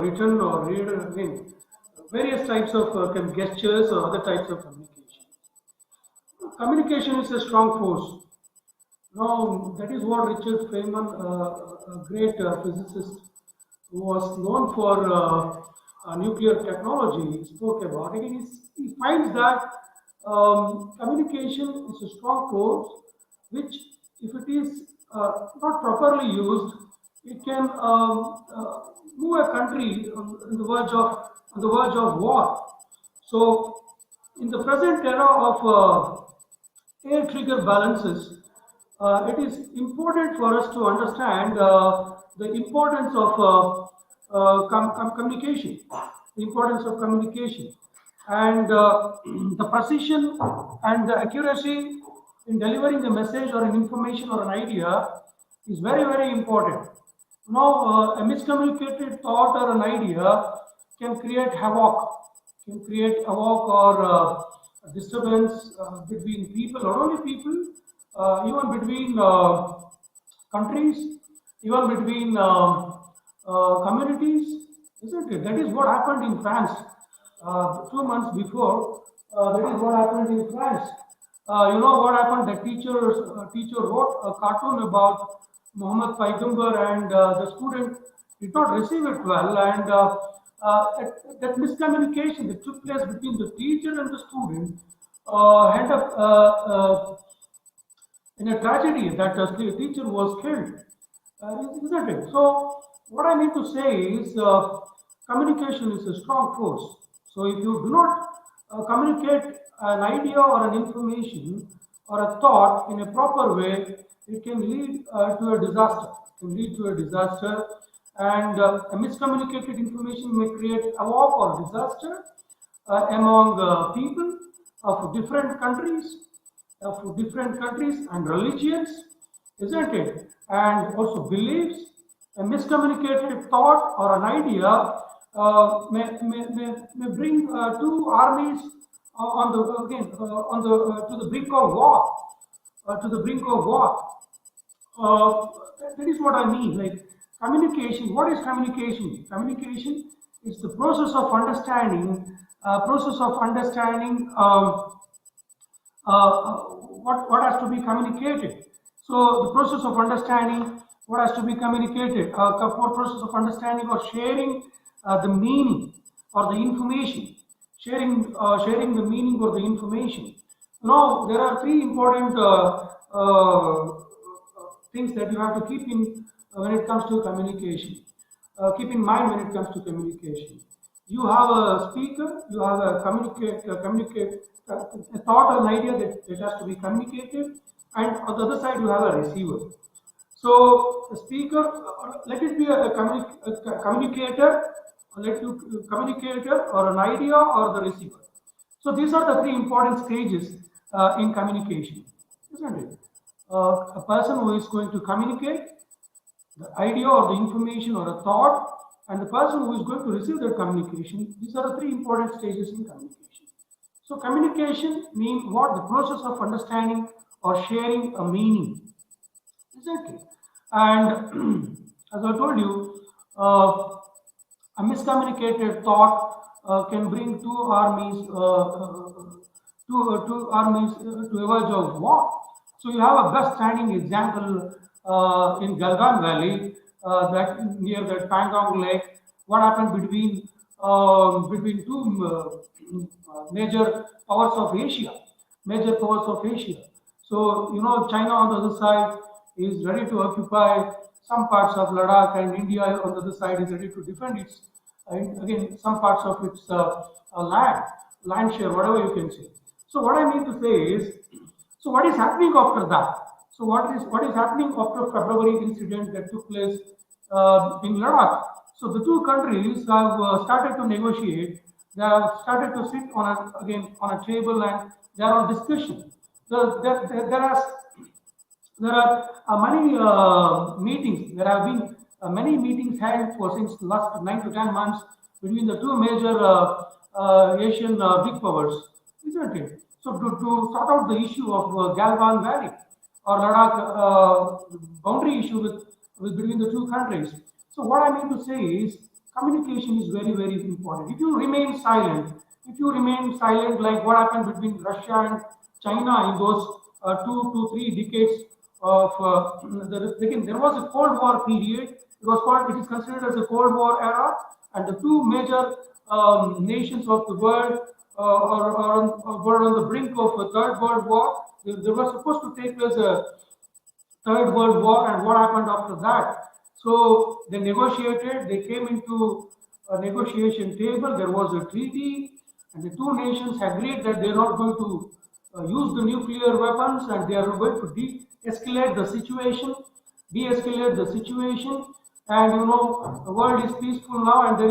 written or read again, various types of gestures or other types of communication. Communication is a strong force. Now, that is what Richard Feynman, a great physicist who was known for nuclear technology, spoke about. Again, he finds that communication is a strong force which, if it is not properly used, it can move a country on the verge of war. So, in the present era of air trigger balances, it is important for us to understand the importance of communication, the importance of communication, and the precision and the accuracy in delivering a message or an information or an idea is very, very important. Now, a miscommunicated thought or an idea can create havoc or disturbance between people, not only people, even between countries, even between communities, isn't it? That is what happened in France 2 months before. That is what happened in France. You know what happened? The teacher wrote a cartoon about Muhammad Paigambar, and the student did not receive it well, and that miscommunication that took place between the teacher and the student ended up in a tragedy that the teacher was killed, isn't it? So, what I mean to say is communication is a strong force. So, if you do not communicate an idea or an information or a thought in a proper way, it can lead to a disaster. It can lead to a disaster, and a miscommunicated information may create a war or disaster among people of different countries and religions, isn't it? And also beliefs. A miscommunicated thought or an idea may bring two armies on the again on the to the brink of war, to the brink of war. Uh, that is what I mean. Like communication. What is communication? Communication is the process of understanding. What has to be communicated. So the process of understanding what has to be communicated, for process of understanding or sharing the meaning or the information, sharing the meaning or the information. Now there are three important things that you have to keep in when it comes to communication. Keep in mind when it comes to communication. You have a speaker, you have a communicate a thought or an idea that has to be communicated, and on the other side you have a receiver. So the speaker, let it be a communicator, let you communicator or an idea or the receiver. So these are the three important stages in communication, isn't it? A person who is going to communicate the idea or the information or a thought, and the person who is going to receive that communication. These are the three important stages in communication. So communication means what? The process of understanding or sharing a meaning. Exactly. And as I told you, a miscommunicated thought can bring two armies to a verge of war. So you have a best standing example in Galgan Valley, that near the Pangong Lake. What happened between two major powers of Asia, major powers of Asia. So you know, China on the other side is ready to occupy some parts of Ladakh, and India on the other side is ready to defend its again some parts of its land share, whatever you can say. So what I mean to say is, so what is happening after that? So what is happening after February incident that took place in Ladakh? So the two countries have started to negotiate. They have started to sit on again on a table, and they are on discussion. So there are many meetings. There have been many meetings held for since last 9 to 10 months between the two major Asian big powers, isn't it? So to sort out the issue of Galwan Valley or Ladakh boundary issue with between the two countries. So what I mean to say is communication is very, very important. If you remain silent, like what happened between Russia and China in those 2 to 3 decades of again, there was a Cold War period. It is considered as a Cold War era, and the two major nations of the world were on the brink of a Third World War. They were supposed to take place a Third World War, and what happened after that? So they negotiated, they came into a negotiation table, there was a treaty, and the two nations agreed that they are not going to use the nuclear weapons and they are going to de-escalate the situation, and the world is peaceful now, and there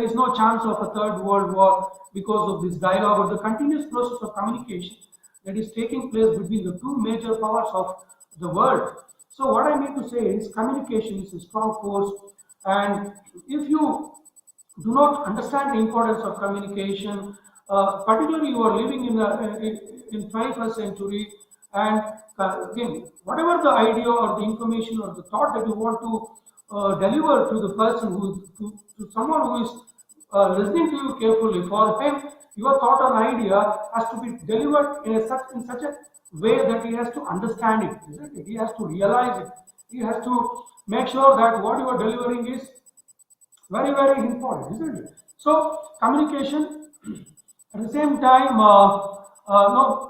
is no chance of a Third World War because of this dialogue or the continuous process of communication that is taking place between the two major powers of the world. So what I mean to say is communication is a strong force, and if you do not understand the importance of communication, particularly you are living in 21st century, and again, whatever the idea or the information or the thought that you want to deliver to the person to someone who is listening to you carefully, for him, your thought or idea has to be delivered in such a way that he has to understand it, isn't it? He has to realize it. He has to make sure that what you are delivering is very, very important, isn't it? So communication at the same time, no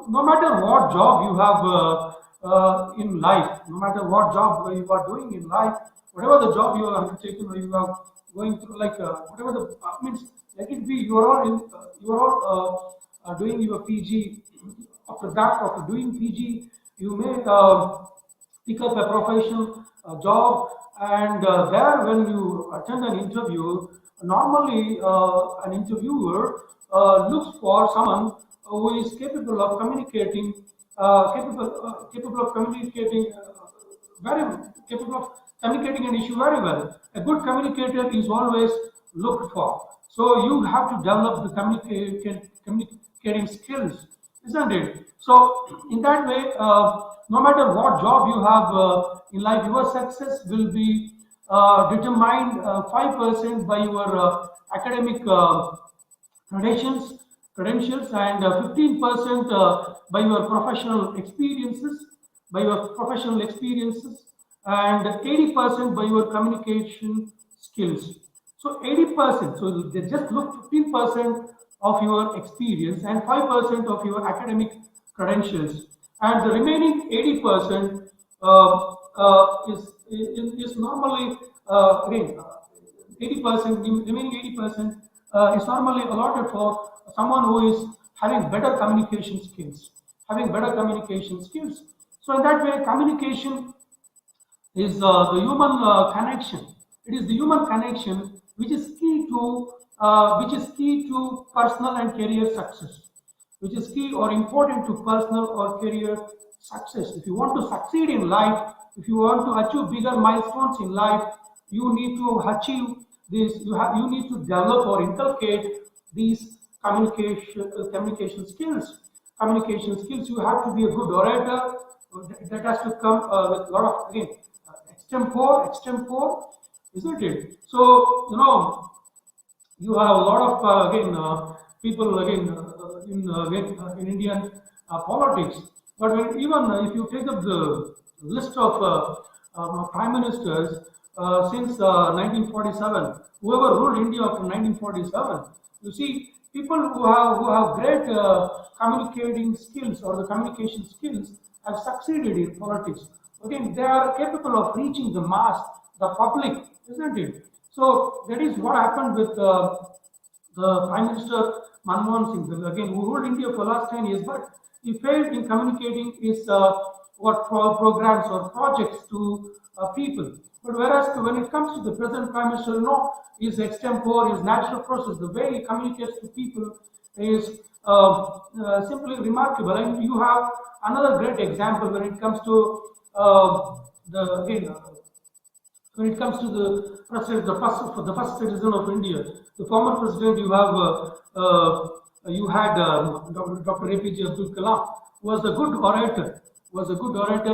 matter what job you have in life, no matter what job you are doing in life, whatever the job you are undertaking or you are going through, like whatever the means, let it be you are all doing your PG. After doing PG, you may pick up a professional job, and there when you attend an interview, normally an interviewer looks for someone who is capable of communicating, very capable of communicating an issue very well. A good communicator is always looked for. So you have to develop the communicating skills, isn't it? So in that way, no matter what job you have in life, your success will be determined 5% by your academic credentials, and 15% by your professional experiences, and 80% by your communication skills. So 80%, so they just look 15% of your experience and 5% of your academic credentials, and the remaining 80% is normally again 80%, remaining 80% is normally allotted for someone who is having better communication skills, So in that way, communication is the human connection. It is the human connection which is key to personal and career success, which is key or important to personal or career success. If you want to succeed in life, if you want to achieve bigger milestones in life, you need to achieve this. You need to develop or inculcate these communication skills. You have to be a good orator. That has to come with a lot of extempore, isn't it? So you have a lot of people in Indian politics. But even if you take up the list of prime ministers since 1947, whoever ruled India after 1947, you see people who have great communicating skills or the communication skills have succeeded in politics. Again, they are capable of reaching the mass, the public, isn't it? So that is what happened with the Prime Minister Manmohan Singh, again, who ruled India for the last 10 years, but he failed in communicating his programs or projects to people. But whereas when it comes to the present Prime Minister, his extempore, his natural process, the way he communicates to people is simply remarkable. And you have another great example when it comes to when it comes to the president, the first citizen of India, the former president. You had Dr. APJ Abdul Kalam, was a good orator.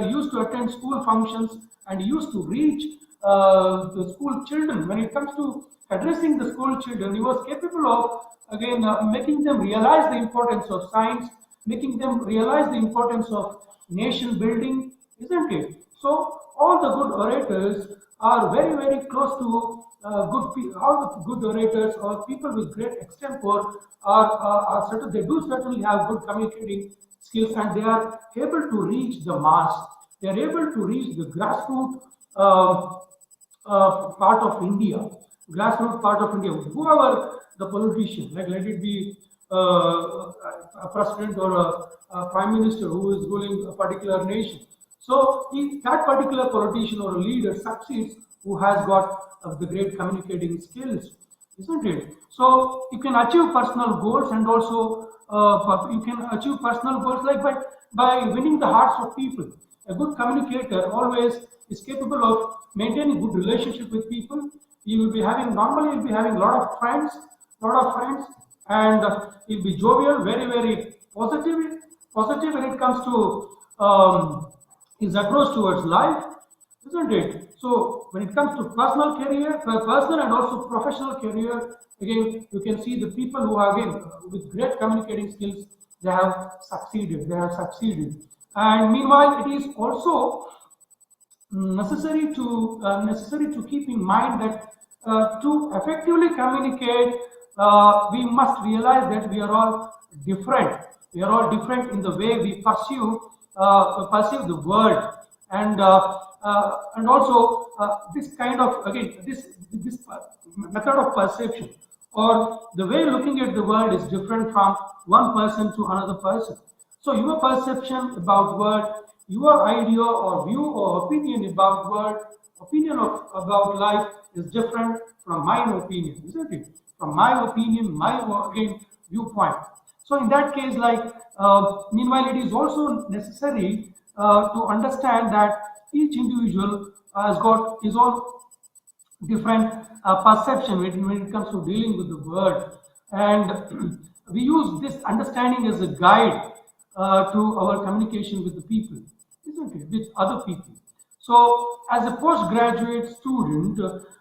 He used to attend school functions and he used to reach the school children, when it comes to addressing the school children, he was capable of again making them realize the importance of science, making them realize the importance of nation building, isn't it? So all the good orators are very, very close to all the good orators or people with great extempore are certain, they do certainly have good communicating skills, and they are able to reach the mass. They are able to reach the grassroots part of India, grassroots part of India, whoever the politician, like let it be a president or a prime minister who is ruling a particular nation. So if that particular politician or a leader succeeds, who has got the great communicating skills, isn't it? So you can achieve personal goals, and also you can achieve personal goals like by winning the hearts of people. A good communicator always is capable of maintaining good relationship with people. He will be having normally he'll be having a lot of friends, and he'll be jovial, very, very positive when it comes to his approach towards life, isn't it? So when it comes to personal career, personal and also professional career, again you can see the people who are again with great communicating skills, they have succeeded. They have succeeded. And meanwhile, it is also necessary to keep in mind that to effectively communicate, we must realize that we are all different. We are all different in the way we perceive the world, and also this kind of again this method of perception or the way looking at the world is different from one person to another person. So your perception about world, your idea or view or opinion about world, about life is different from my opinion, isn't it? From my opinion, my again viewpoint. So in that case, like meanwhile, it is also necessary to understand that each individual has got his own different perception when it comes to dealing with the world, and we use this understanding as a guide to our communication with the people, isn't it? With other people. So, as a postgraduate student,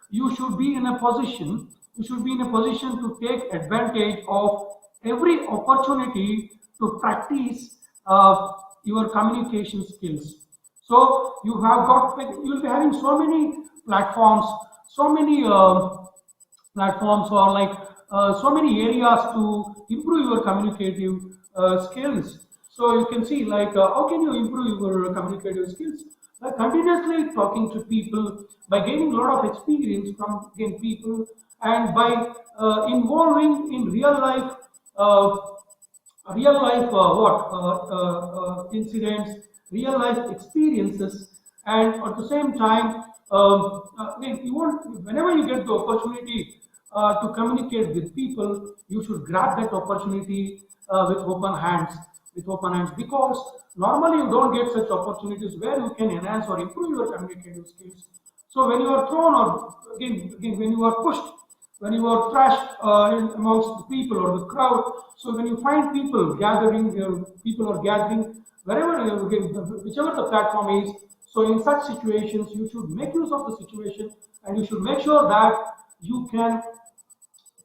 you should be in a position. You should be in a position to take advantage of every opportunity to practice your communication skills. So you have got, you'll be having so many platforms, so many platforms, or like so many areas to improve your communicative skills. So you can see like how can you improve your communicative skills? By continuously talking to people, by gaining a lot of experience from again people, and by involving in uh, incidents, real life experiences, and at the same time, again, you want whenever you get the opportunity to communicate with people, you should grab that opportunity with open hands, because normally you don't get such opportunities where you can enhance or improve your communicative skills. So when you are thrown, or again when you are pushed, when you are trashed amongst the people or the crowd, so when you find people gathering, people are gathering wherever whichever the platform is. So in such situations, you should make use of the situation, and you should make sure that you can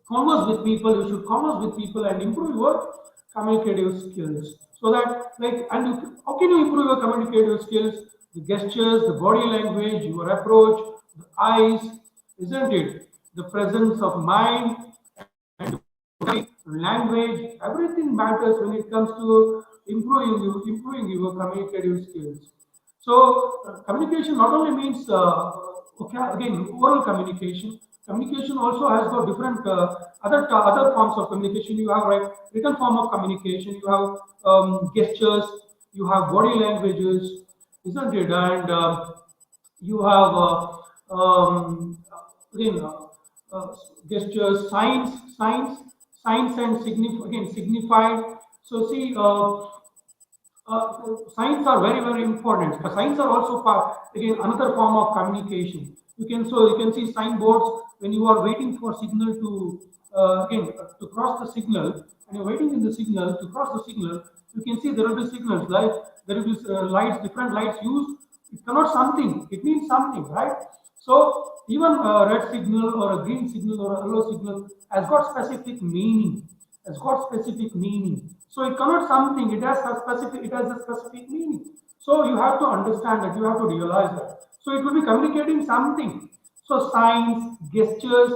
converse with people. You should converse with people and improve your communicative skills. So that like, and how can you improve your communicative skills? The gestures, the body language, your approach, the eyes, isn't it? The presence of mind and language, everything matters when it comes to improving your communicative skills. So communication not only means okay, again oral communication. Communication also has got different other forms of communication. You have like written form of communication. You have gestures. You have body languages, isn't it? And you have again gestures, signs and signified. So see, signs are very, very important. Signs are also part, again another form of communication. You can see signboards when you are waiting for signal to again to cross the signal, and you're waiting in the signal to cross the signal. You can see there will be signals like there will be lights, different lights used. It connotes something. It means something, right? So even a red signal or a green signal or a yellow signal has got specific meaning. Has got specific meaning. So it connotes something. It has a specific. It has a specific meaning. So you have to understand that. You have to realize that. So it will be communicating something. So signs, gestures,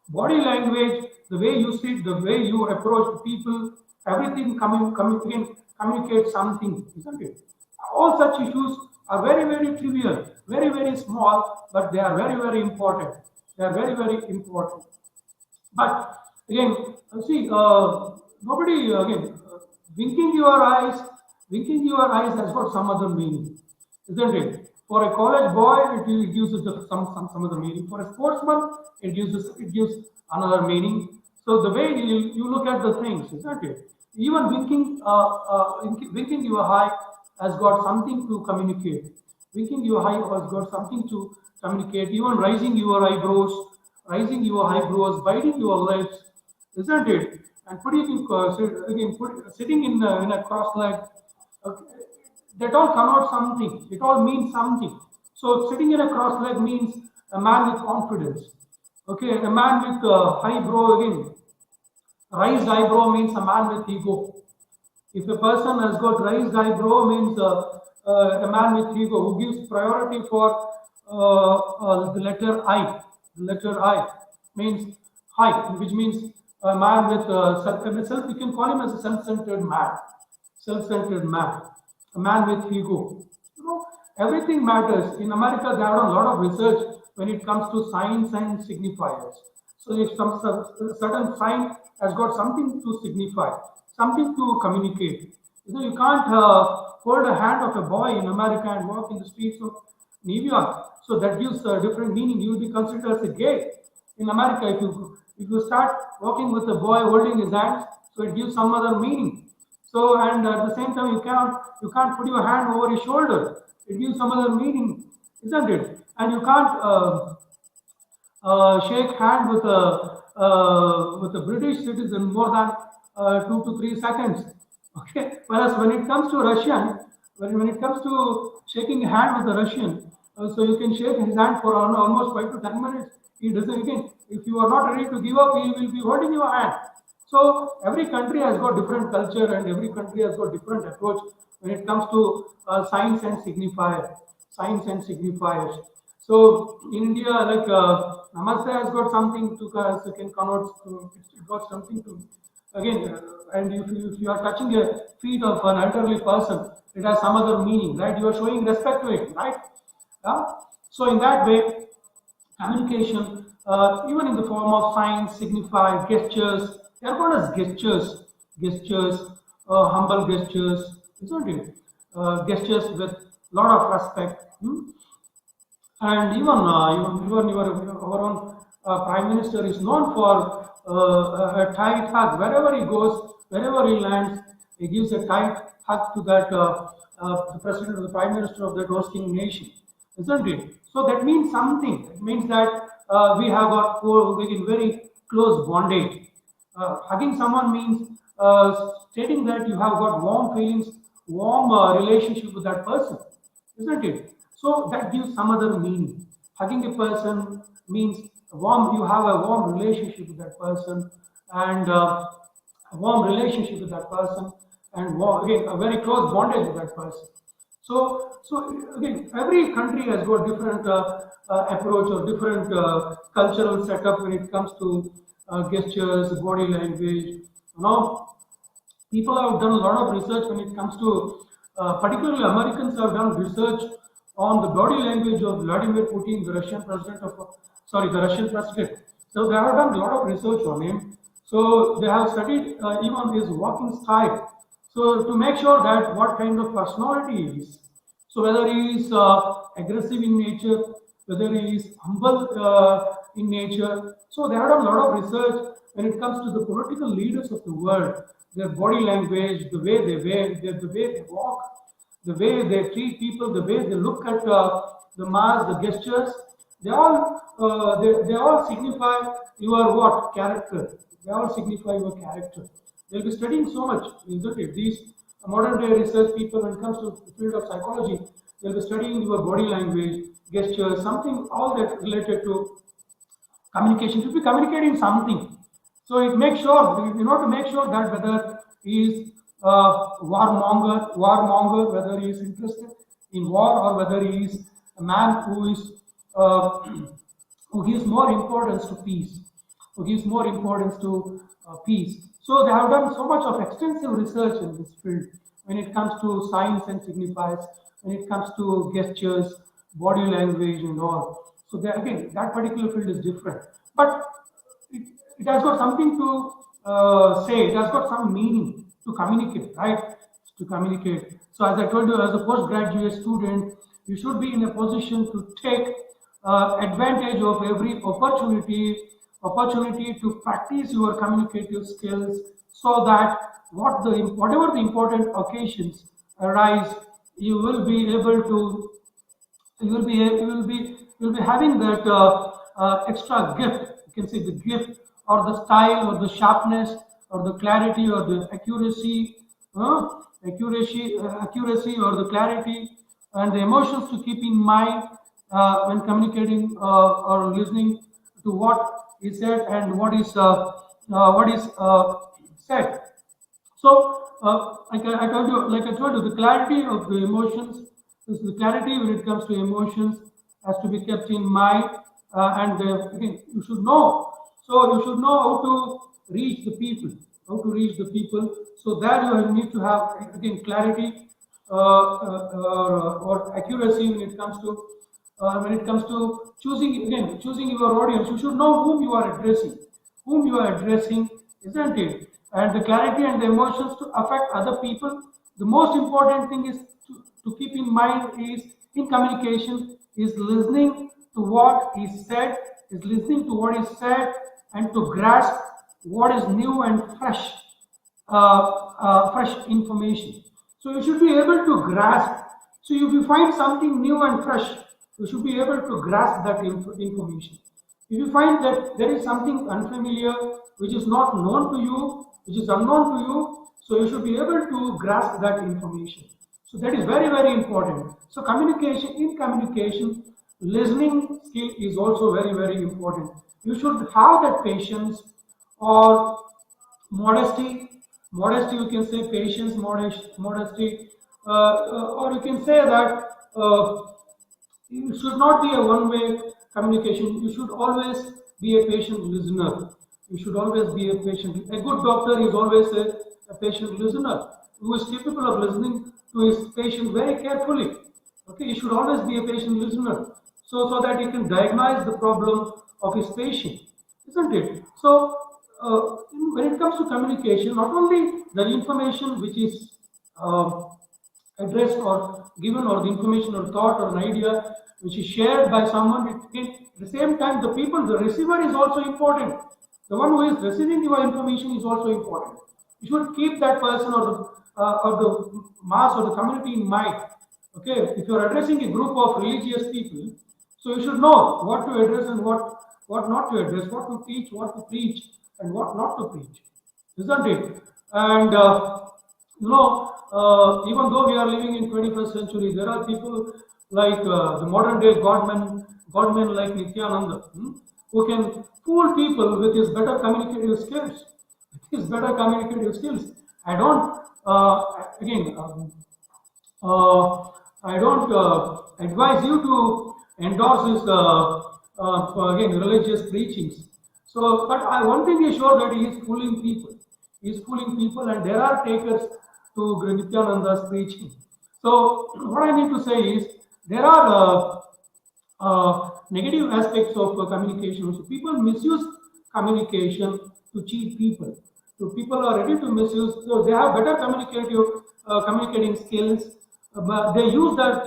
body language, the way you sit, the way you approach people, everything communicates something, isn't it? All such issues are very, very trivial, very, very small, but they are very, very important. They are very, very important. But again, see, nobody again winking your eyes, winking your eyes has got some other meaning, isn't it? For a college boy, it uses some other meaning. For a sportsman, it gives another meaning. So the way you look at the things, isn't it? Even winking your eye has got something to communicate. Winking your eye has got something to communicate. Even raising your eyebrows, biting your lips, isn't it? And sitting in a cross leg, okay, that all connote something. It all means something. So sitting in a cross leg means a man with confidence. Okay, a man with eyebrow again. Raised eyebrow means a man with ego. If a person has got raised eyebrow, means a man with ego who gives priority for the letter I. The letter I means high, which means a man with self. You can call him as a self-centered man. Self-centered man, a man with ego. You know, everything matters. In America, they have done a lot of research when it comes to signs and signifiers. So if some certain sign has got something to signify, something to communicate. You can't hold a hand of a boy in America and walk in the streets of New York. So that gives a different meaning. You will be considered as a gay. In America, if you start walking with a boy holding his hand, so it gives some other meaning. So and at the same time, you can't put your hand over his shoulder. It gives some other meaning, isn't it? And you can't shake hand with a British citizen more than 2 to 3 seconds. Okay. Whereas when it comes to Russian, when it comes to shaking a hand with a Russian, so you can shake his hand for almost 5 to 10 minutes. He doesn't again. If you are not ready to give up, he will be holding your hand. So every country has got different culture and every country has got different approach when it comes to signs and signifiers. Signs and signifiers. So in India, like Namaste has got something to can connote. It got something to again. And if you are touching the feet of an elderly person, it has some other meaning, right? You are showing respect to it, right? So in that way, communication, even in the form of signs, signifier, gestures, they are called as gestures, humble gestures, isn't it? Gestures with lot of respect. And even our own prime minister is known for a tight hug wherever he goes, wherever he lands. He gives a tight hug to that the president or the prime minister of that hosting nation, isn't it? So that means something. It means that we have got very close bondage. Hugging someone means stating that you have got warm feelings, warm relationship with that person, isn't it? So that gives some other meaning. Hugging a person means you have a warm relationship with that person, and a warm relationship with that person, and again a very close bondage with that person. So again, every country has got different approach or different cultural setup when it comes to gestures, body language. Now, people have done a lot of research when it comes to, particularly Americans have done research on the body language of Vladimir Putin, the Russian president the Russian president. So they have done a lot of research on him. So they have studied even his walking style. So to make sure that what kind of personality he is. So whether he is aggressive in nature, whether he is humble in nature. So they have done a lot of research when it comes to the political leaders of the world, their body language, the way they wear, the way they walk, the way they treat people, the way they look at the mask, the gestures. They all signify your what character. They all signify your character. They'll be studying so much, isn't it? These modern day research people, when it comes to the field of psychology, they'll be studying your body language, gestures, something, all that related to communication. Should be communicating something. So it makes sure, to make sure that whether he is warmonger, whether he is interested in war, or whether he is a man who is uh, who gives more importance to peace, who gives more importance to peace. So they have done so much of extensive research in this field when it comes to signs and signifiers, when it comes to gestures, body language, and all. So again, that particular field is different, but it has got something to say. It has got some meaning to communicate, right? To communicate. So as I told you, as a postgraduate student, you should be in a position to take advantage of every opportunity to practice your communicative skills, so that whatever the important occasions arise, you will be able to you will be having that extra gift. You can say the gift, or the style, or the sharpness, or the clarity, or the accuracy, or the clarity, and the emotions to keep in mind when communicating or listening to what is said and what is said. So, like I told you, the clarity of the emotions, the clarity when it comes to emotions has to be kept in mind, and again, you should know. So you should know how to reach the people, how to reach the people. So there you need to have again clarity or accuracy when it comes to choosing your audience. You should know whom you are addressing, isn't it? And the clarity and the emotions to affect other people. The most important thing is to keep in mind is in communication is listening to what is said, and to grasp what is new and fresh information. So you should be able to grasp. So if you find something new and fresh, you should be able to grasp that information. If you find that there is something unfamiliar, which is not known to you, which is unknown to you, so you should be able to grasp that information. So that is very, very important. So in communication, listening skill is also very, very important. You should have that patience or modesty, you can say patience, modesty, or you can say that it should not be a one-way communication. You should always be a patient listener. You should always be a patient. A good doctor is always a patient listener who is capable of listening to his patient very carefully. Okay, you should always be a patient listener, so that he can diagnose the problem of his patient, isn't it? So when it comes to communication, not only the information which is addressed or given, or the information or thought or an idea which is shared by someone, at the same time the receiver is also important. The one who is receiving your information is also important. You should keep that person or the mass or the community in mind. Okay, if you are addressing a group of religious people, so you should know what to address and what not to address, what to teach, what to preach, and what not to preach, isn't it? And even though we are living in 21st century, there are people like the modern day godmen like Nityananda, who can fool people with his better communicative skills. I don't again. I don't advise you to endorse his again religious preachings. So, but one thing is sure, that he is fooling people. He is fooling people, and there are takers to Nityananda's preaching. So, what I need to say is there are negative aspects of communication. So, people misuse communication to cheat people. So, people are ready to misuse. So, they have better communicating skills, but they use that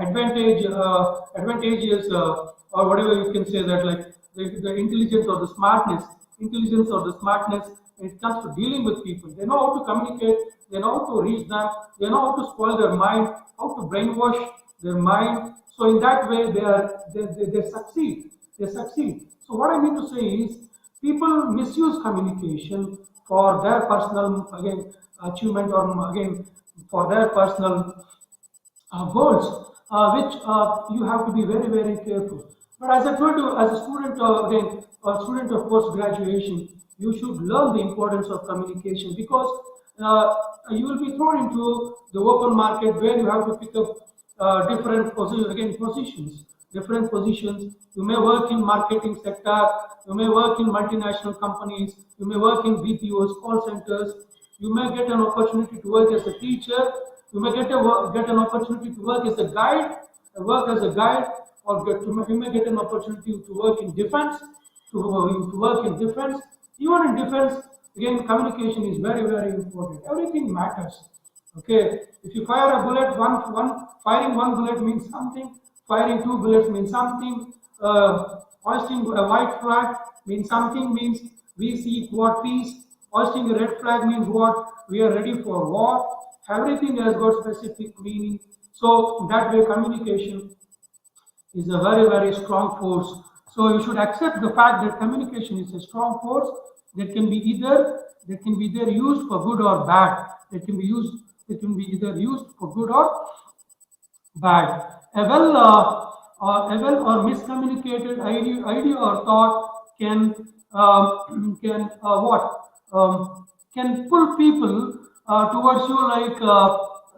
advantages or whatever you can say, that like the intelligence or the smartness when it comes to dealing with people. They know how to communicate, they know how to reach them, they know how to spoil their mind, how to brainwash their mind. So in that way they succeed. So what I mean to say is, people misuse communication for their personal achievement, or again for their personal goals, which you have to be very, very careful. But as I told you, as a student, again, a student of post graduation, you should learn the importance of communication, because you will be thrown into the open market where you have to pick up different positions, different positions. You may work in marketing sector, you may work in multinational companies, you may work in BPOs, call centers, you may get an opportunity to work as a teacher, you may get an opportunity to work as a guide, or you may get an opportunity to work in defense, to work in defense. Even in defense, again, communication is very, very important. Everything matters. Okay, if you fire a bullet, firing one bullet means something, firing two bullets means something, hoisting a white flag means something, means we seek what peace, hoisting a red flag means what we are ready for war. Everything has got specific meaning. So that way communication is a very, very strong force. So you should accept the fact that communication is a strong force that can be either used for good or bad. It can be either used for good or bad. A well or miscommunicated idea or thought can can what can pull people towards you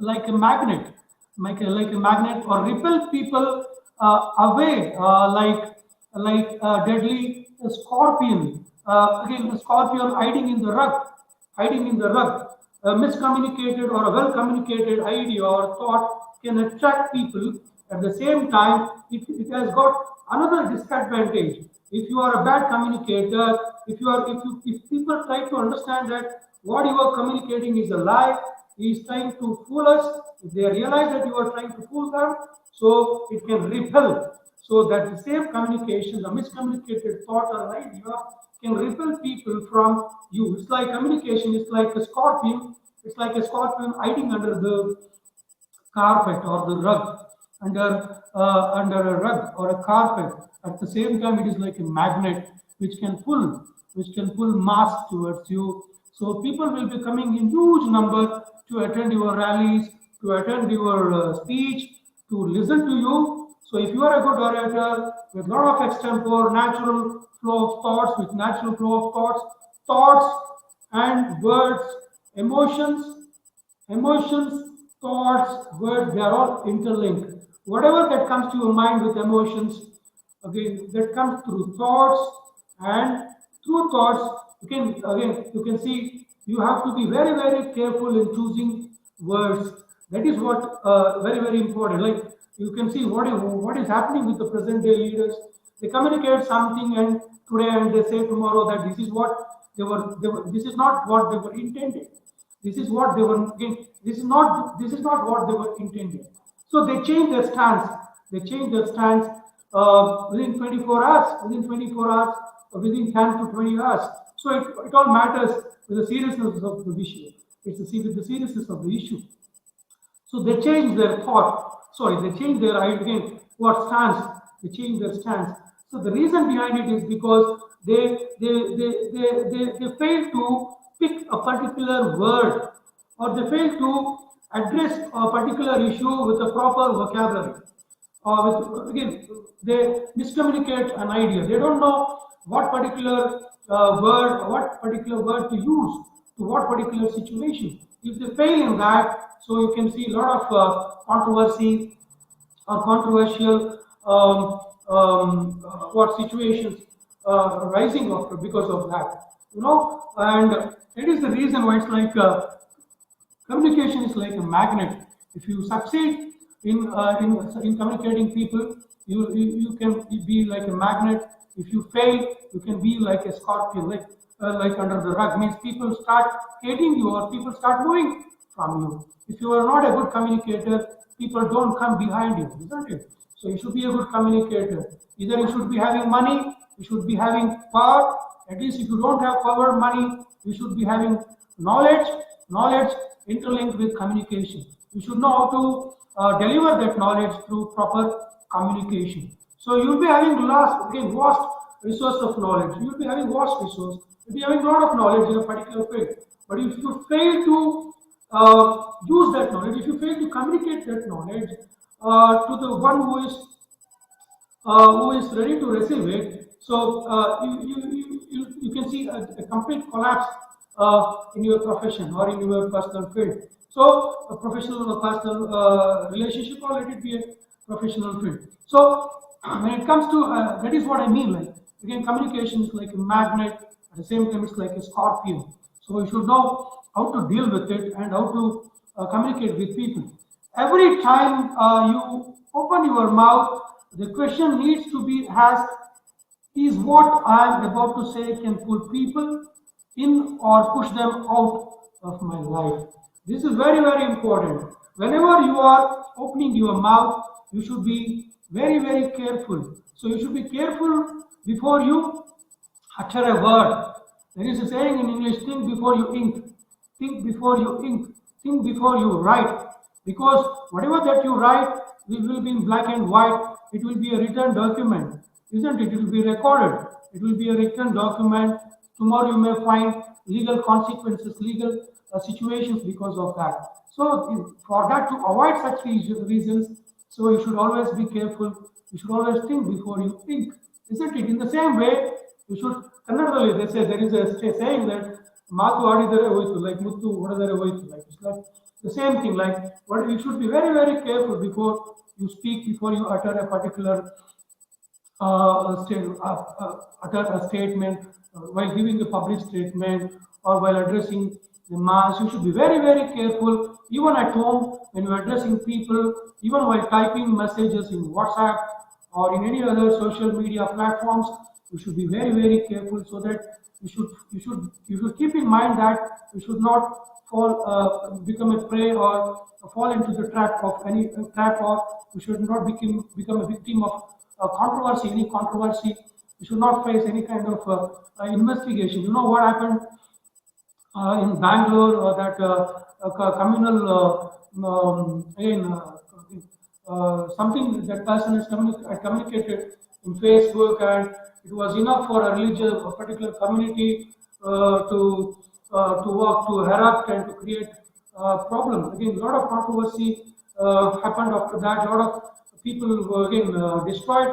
like a magnet, like a magnet, or repel people away like a deadly scorpion. Again, a scorpion hiding in the rug. A miscommunicated or a well communicated idea or thought can attract people. At the same time, it has got another disadvantage. If you are a bad communicator, if people try to understand that what you are communicating is a lie, he is trying to fool us, if they realize that you are trying to fool them, so it can repel. So that the same communication, the miscommunicated thought or idea can repel people from you. It's like communication, it's like a scorpion, it's like a scorpion hiding under the carpet or the rug, under a rug or a carpet. At the same time, it is like a magnet which can pull mass towards you. So people will be coming in huge number to attend your rallies, to attend your speech, to listen to you. So if you are a good orator with a lot of extempore, natural flow of thoughts, with natural flow of thoughts and words, emotions, thoughts, words, they are all interlinked. Whatever that comes to your mind with emotions, again, that comes through thoughts, and through thoughts, you can see you have to be very, very careful in choosing words. That is what very, very important. Like you can see what is happening with the present day leaders. They communicate something and today, and they say tomorrow that this is what this is not what they were intended. This is what they were again. This is not what they were intended. So they change their stance. They change their stance within 24 hours. Within 24 hours, or within 10 to 20 hours. So it all matters with the seriousness of the issue. With the seriousness of the issue. So they change their thought. Sorry, they change their again what stance. They change their stance. So the reason behind it is because they fail to pick a particular word, or they fail to address a particular issue with a proper vocabulary. Again, they miscommunicate an idea. They don't know what particular word to use to what particular situation. If they fail in that, so you can see a lot of controversy or controversial what situations rising up because of that. And that is the reason why it's like communication is like a magnet. If you succeed in communicating people, you can be like a magnet. If you fail, you can be like a scorpion, like under the rug. Means people start hating you, or people start moving from you. If you are not a good communicator, people don't come behind you, isn't it? So you should be a good communicator. Either you should be having money, you should be having power. At least if you don't have power, money, you should be having knowledge interlinked with communication. You should know how to deliver that knowledge through proper communication. So you'll be having vast resource of knowledge. You'll be having vast resource. You'll be having a lot of knowledge in a particular field. But if you fail to use that knowledge, if you fail to communicate that knowledge to the one who is ready to receive it. So you can see a complete collapse in your profession or in your personal field. So a professional or personal relationship, or let it be a professional field. So when it comes to that is what I mean. Like again, communication is like a magnet. At the same time, it's like a scorpion. So you should know how to deal with it and how to communicate with people. Every time you open your mouth, the question needs to be asked, is what I am about to say can pull people in or push them out of my life? This is very, very important. Whenever you are opening your mouth, you should be very, very careful. So you should be careful before you utter a word. There is a saying in English, think before you ink. Think before you ink. Think before you write. Because whatever that you write, it will be in black and white. It will be a written document, isn't it? It will be recorded. It will be a written document. Tomorrow you may find legal consequences, legal situations because of that. So for that, to avoid such reasons, so you should always be careful. You should always think before you think, isn't it? In the same way, you should. Kannadದಲ್ಲಿ they say, there is a saying that ಮಾತು ಆಡಿದರೆ ಹೋಯ್ತು, like ಮುತ್ತು ಹೊಡೆದರೆ ಹೋಯ್ತು. Like it's like the same thing. Like what you should be very, very careful before you speak, before you utter a particular utter a statement, while giving a public statement or while addressing the mass. You should be very, very careful, even at home when you're addressing people, even while typing messages in WhatsApp or in any other social media platforms. You should be very, very careful, so that you should keep in mind that you should not become a prey or fall into the trap of any trap, or you should not become a victim of controversy, any controversy. You should not face any kind of investigation. You know what happened in Bangalore, that communal again something that person has communicated in Facebook, and it was enough for a religious, a particular community to work, to erupt and to create problem. Again, a lot of controversy happened after that. A lot of people again destroyed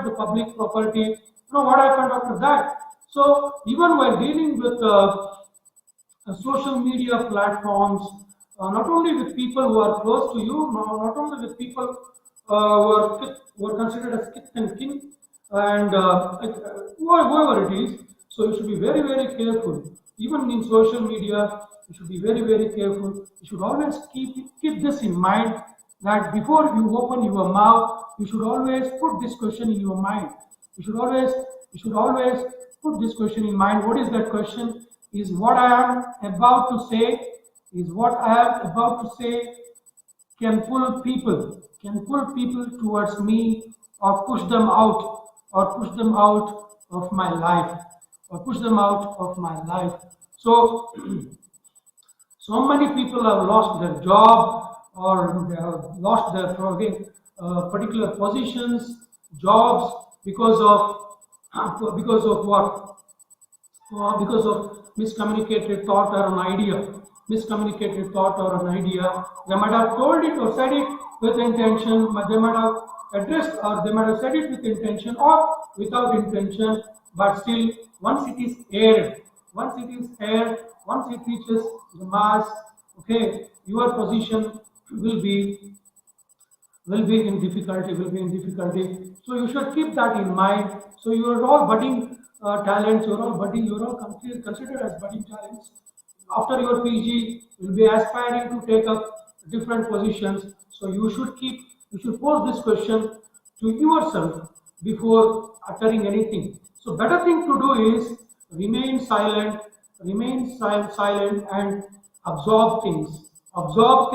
the public property. You know what happened after that? So even while dealing with social media platforms, not only with people who are close to you, not only with people who are considered as kith and kin, and whoever it is. So you should be very, very careful. Even in social media, you should be very, very careful. You should always keep this in mind, that before you open your mouth, you should always put this question in your mind. You should always put this question in mind. What is that question? Is what I am about to say, can pull people towards me, or push them out of my life, So so many people have lost their job, or they have lost their particular positions, jobs, because of what? Because of miscommunicated thought or an idea. They might have told it or said it with intention, but they might have addressed, or they might have said it with intention or without intention, but still, once it is aired, once it reaches the mass, okay, your position will be in difficulty. So you should keep that in mind. So you are all budding talents. You are all considered as budding talents. After your PG, you will be aspiring to take up different positions. So you should pose this question to yourself before uttering anything. So better thing to do is remain silent and absorb things, observe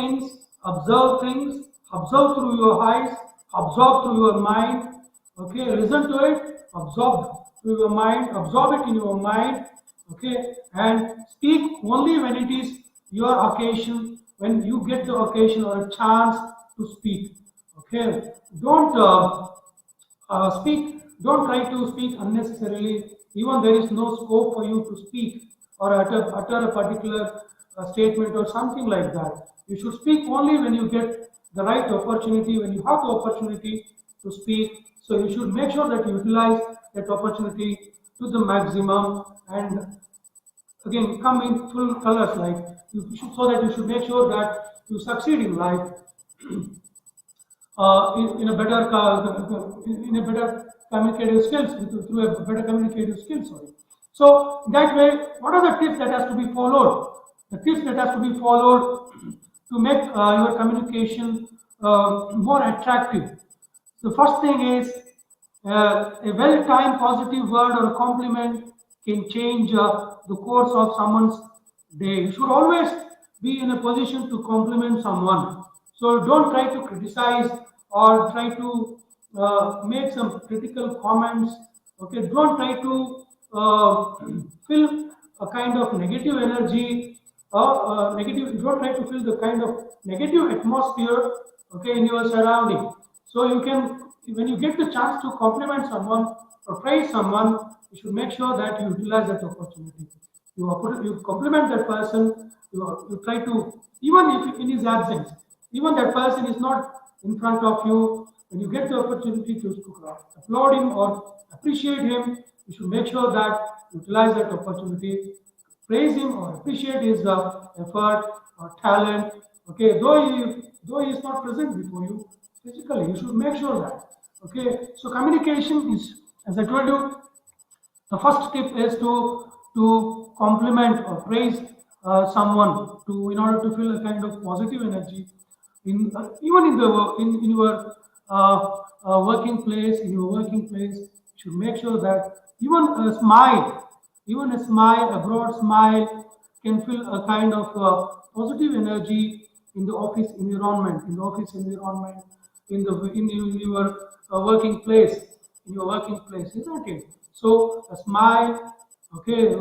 through your eyes, absorb through your mind. Okay, listen to it, absorb through your mind, absorb it in your mind. Okay, and speak only when it is your occasion, when you get the occasion or a chance to speak. Okay, don't try to speak unnecessarily, even there is no scope for you to speak or utter a particular statement or something like that. You should speak only when you get the right opportunity, when you have the opportunity to speak. So you should make sure that you utilize that opportunity to the maximum, and again come in full colors, like so that you should make sure that you succeed in life in a better in a better communicative skills, through a better communicative skills. Sorry. So that way, what are the tips that has to be followed? The tips that has to be followed to make your communication more attractive. The first thing is a well-timed positive word or compliment can change the course of someone's day. You should always be in a position to compliment someone. So don't try to criticize or try to make some critical comments. Okay, don't try to fill a kind of negative energy or negative. Don't try to fill the kind of negative atmosphere, okay, in your surrounding. So you can, when you get the chance to compliment someone or praise someone, you should make sure that you utilize that opportunity. You compliment that person. You try to, even if in his absence, even that person is not in front of you, when you get the opportunity to applaud him or appreciate him, you should make sure that you utilize that opportunity, praise him or appreciate his effort or talent. Okay, though he is not present before you physically, you should make sure that. Okay, so communication is, as I told you, the first tip is to compliment or praise someone, to in order to feel a kind of positive energy in even in the in your working place. In your working place, you should make sure that even a smile, a broad smile, can feel a kind of positive energy in the office environment, in your working place, isn't it? So a smile, okay,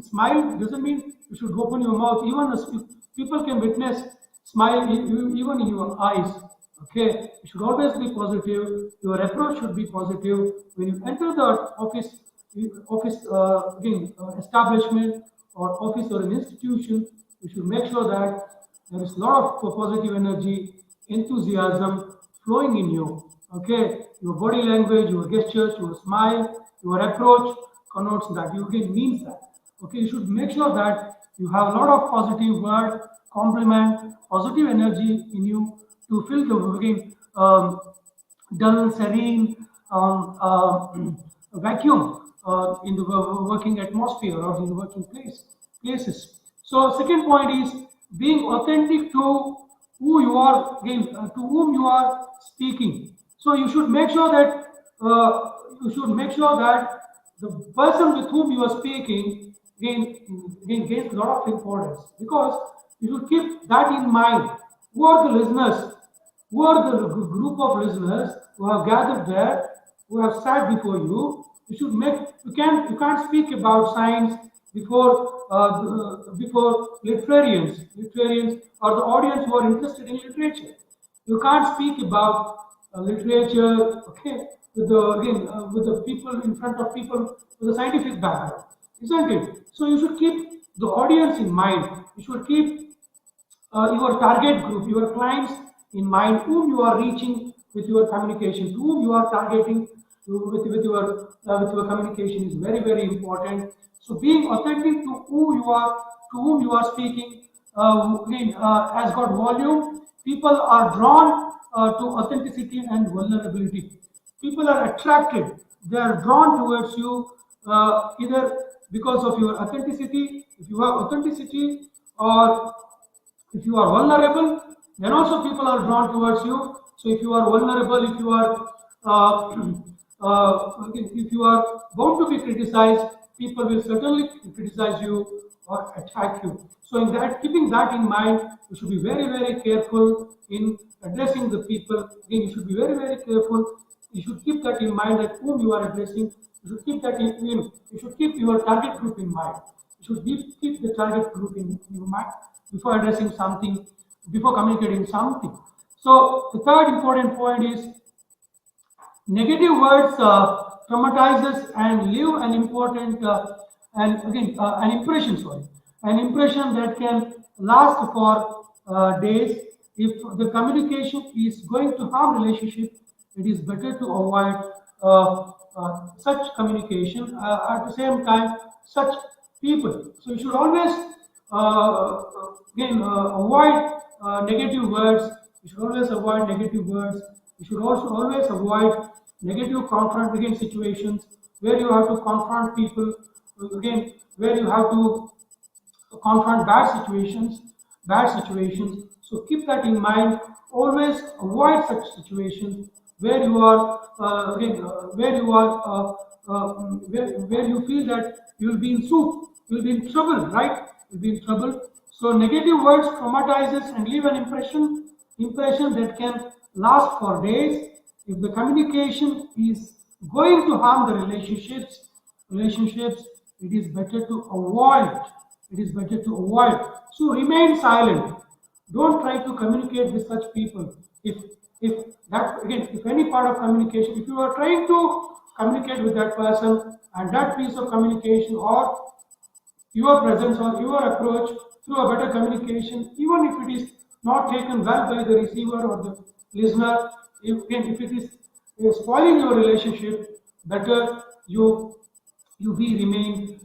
smile doesn't mean you should open your mouth. Even as people can witness smile even in your eyes. Okay, you should always be positive. Your approach should be positive when you enter the office establishment or office or an institution. You should make sure that there is a lot of positive energy, enthusiasm flowing in you. Okay, your body language, your gestures, your smile, your approach connotes that. You again means that. Okay, you should make sure that you have a lot of positive word, compliment, positive energy in you to fill the again dull, serene vacuum in the working atmosphere or in the working places. So second point is being authentic to who you are, again, to whom you are speaking. So you should make sure that the person with whom you are speaking gains a lot of importance, because you should keep that in mind. Who are the listeners? Who are the group of listeners who have gathered there, who have sat before you? You can't speak about science before literarians or the audience who are interested in literature. You can't speak about literature, okay, with the people in front of people with a scientific background, isn't it? So you should keep the audience in mind. You should keep your target group, your clients in mind, whom you are reaching with your communication, to whom you are targeting with your communication is very very important. So being authentic to whom you are speaking has got volume. People are drawn to authenticity and vulnerability. People are attracted. They are drawn towards you either because of your authenticity. If you have authenticity, or if you are vulnerable, then also people are drawn towards you. So if you are vulnerable, if you are bound to be criticized, people will certainly criticize you or attack you. So in that, keeping that in mind, you should be very very careful in addressing the people. Again, you should be very very careful. You should keep that in mind, that whom you are addressing. You should keep that you should keep your target group in mind. You should keep the target group in your mind before addressing something, before communicating something. So the third important point is negative words traumatizes and leave an important an impression. Sorry, an impression that can last for days. If the communication is going to harm relationship, it is better to avoid such communication. At the same time, such people. So you should always avoid negative words. You should always avoid negative words. You should also always avoid negative confront again situations where you have to confront people again, where you have to confront bad situations. So keep that in mind. Always avoid such situations where you are where you are where you feel that you'll be in soup, you'll be in trouble, right? You'll be in trouble. So negative words traumatizes and leave an impression that can last for days. If the communication is going to harm the relationships, it is better to avoid. It is better to avoid. So remain silent. Don't try to communicate with such people. If that again, if any part of communication, if you are trying to communicate with that person and that piece of communication or your presence or your approach through a better communication, even if it is not taken well by the receiver or the listener, if it is spoiling your relationship, better you remain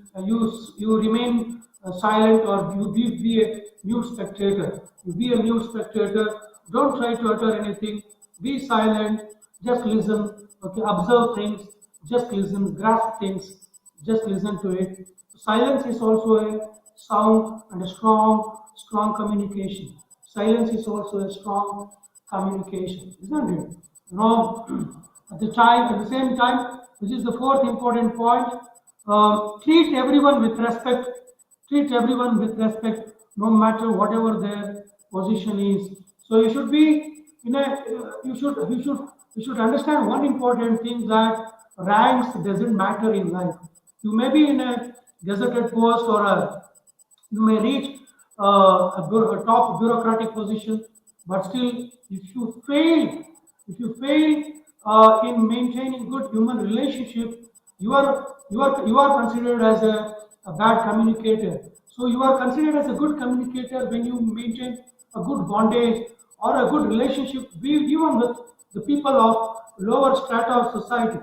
silent, or be a mute spectator. You be a mute spectator. Don't try to utter anything. Be silent. Just listen. Okay, observe things. Just listen. Grasp things. Just listen to it. Silence is also a sound and a strong communication. Silence is also a strong communication, isn't it? Now, at the same time, this is the fourth important point. Treat everyone with respect. Treat everyone with respect, no matter whatever their position is. So you should be in a you should understand one important thing, that ranks doesn't matter in life. You may be in a gazetted post, or you may reach a top bureaucratic position, but still, if you fail in maintaining good human relationship, you are considered as a bad communicator. So you are considered as a good communicator when you maintain a good bondage or a good relationship, even with the people of lower strata of society.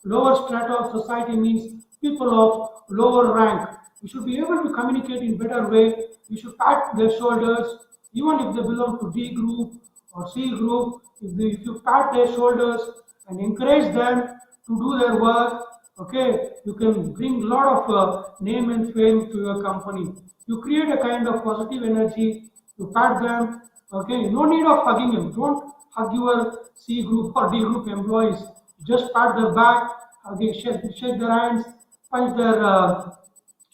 Lower strata of society means people of lower rank. You should be able to communicate in better way. You should pat their shoulders, even if they belong to D group or C group. If you pat their shoulders and encourage them to do their work, okay, you can bring a lot of name and fame to your company. You create a kind of positive energy. You pat them. Okay, no need of hugging them. Don't hug your C group or D group employees. Just pat their back, okay, shake their hands, punch their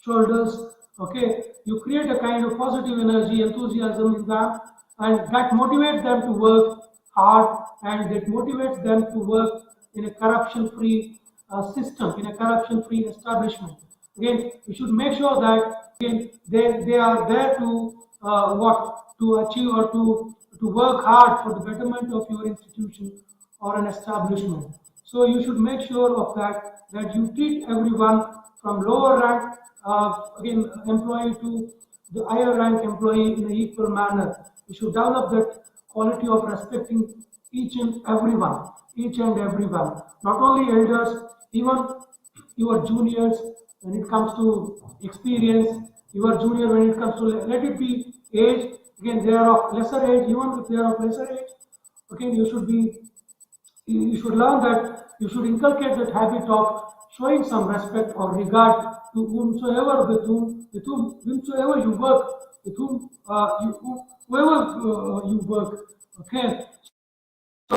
shoulders. Okay, you create a kind of positive energy, enthusiasm in them, and that motivates them to work hard, and that motivates them to work in a corruption-free system, in a corruption-free establishment. Again, we should make sure that again they are there to what to achieve, or to work hard for the betterment of your institution or an establishment. So you should make sure of that you treat everyone from lower rank again employee to the higher rank employee in an equal manner. You should develop that quality of respecting each and everyone, not only elders, even your juniors when it comes to experience, your junior when it comes to let it be age. Again, they are of lesser age, even if they are of lesser age. Okay, you should learn that you should inculcate that habit of showing some respect or regard to whomsoever you work, with whom whoever you work. Okay, so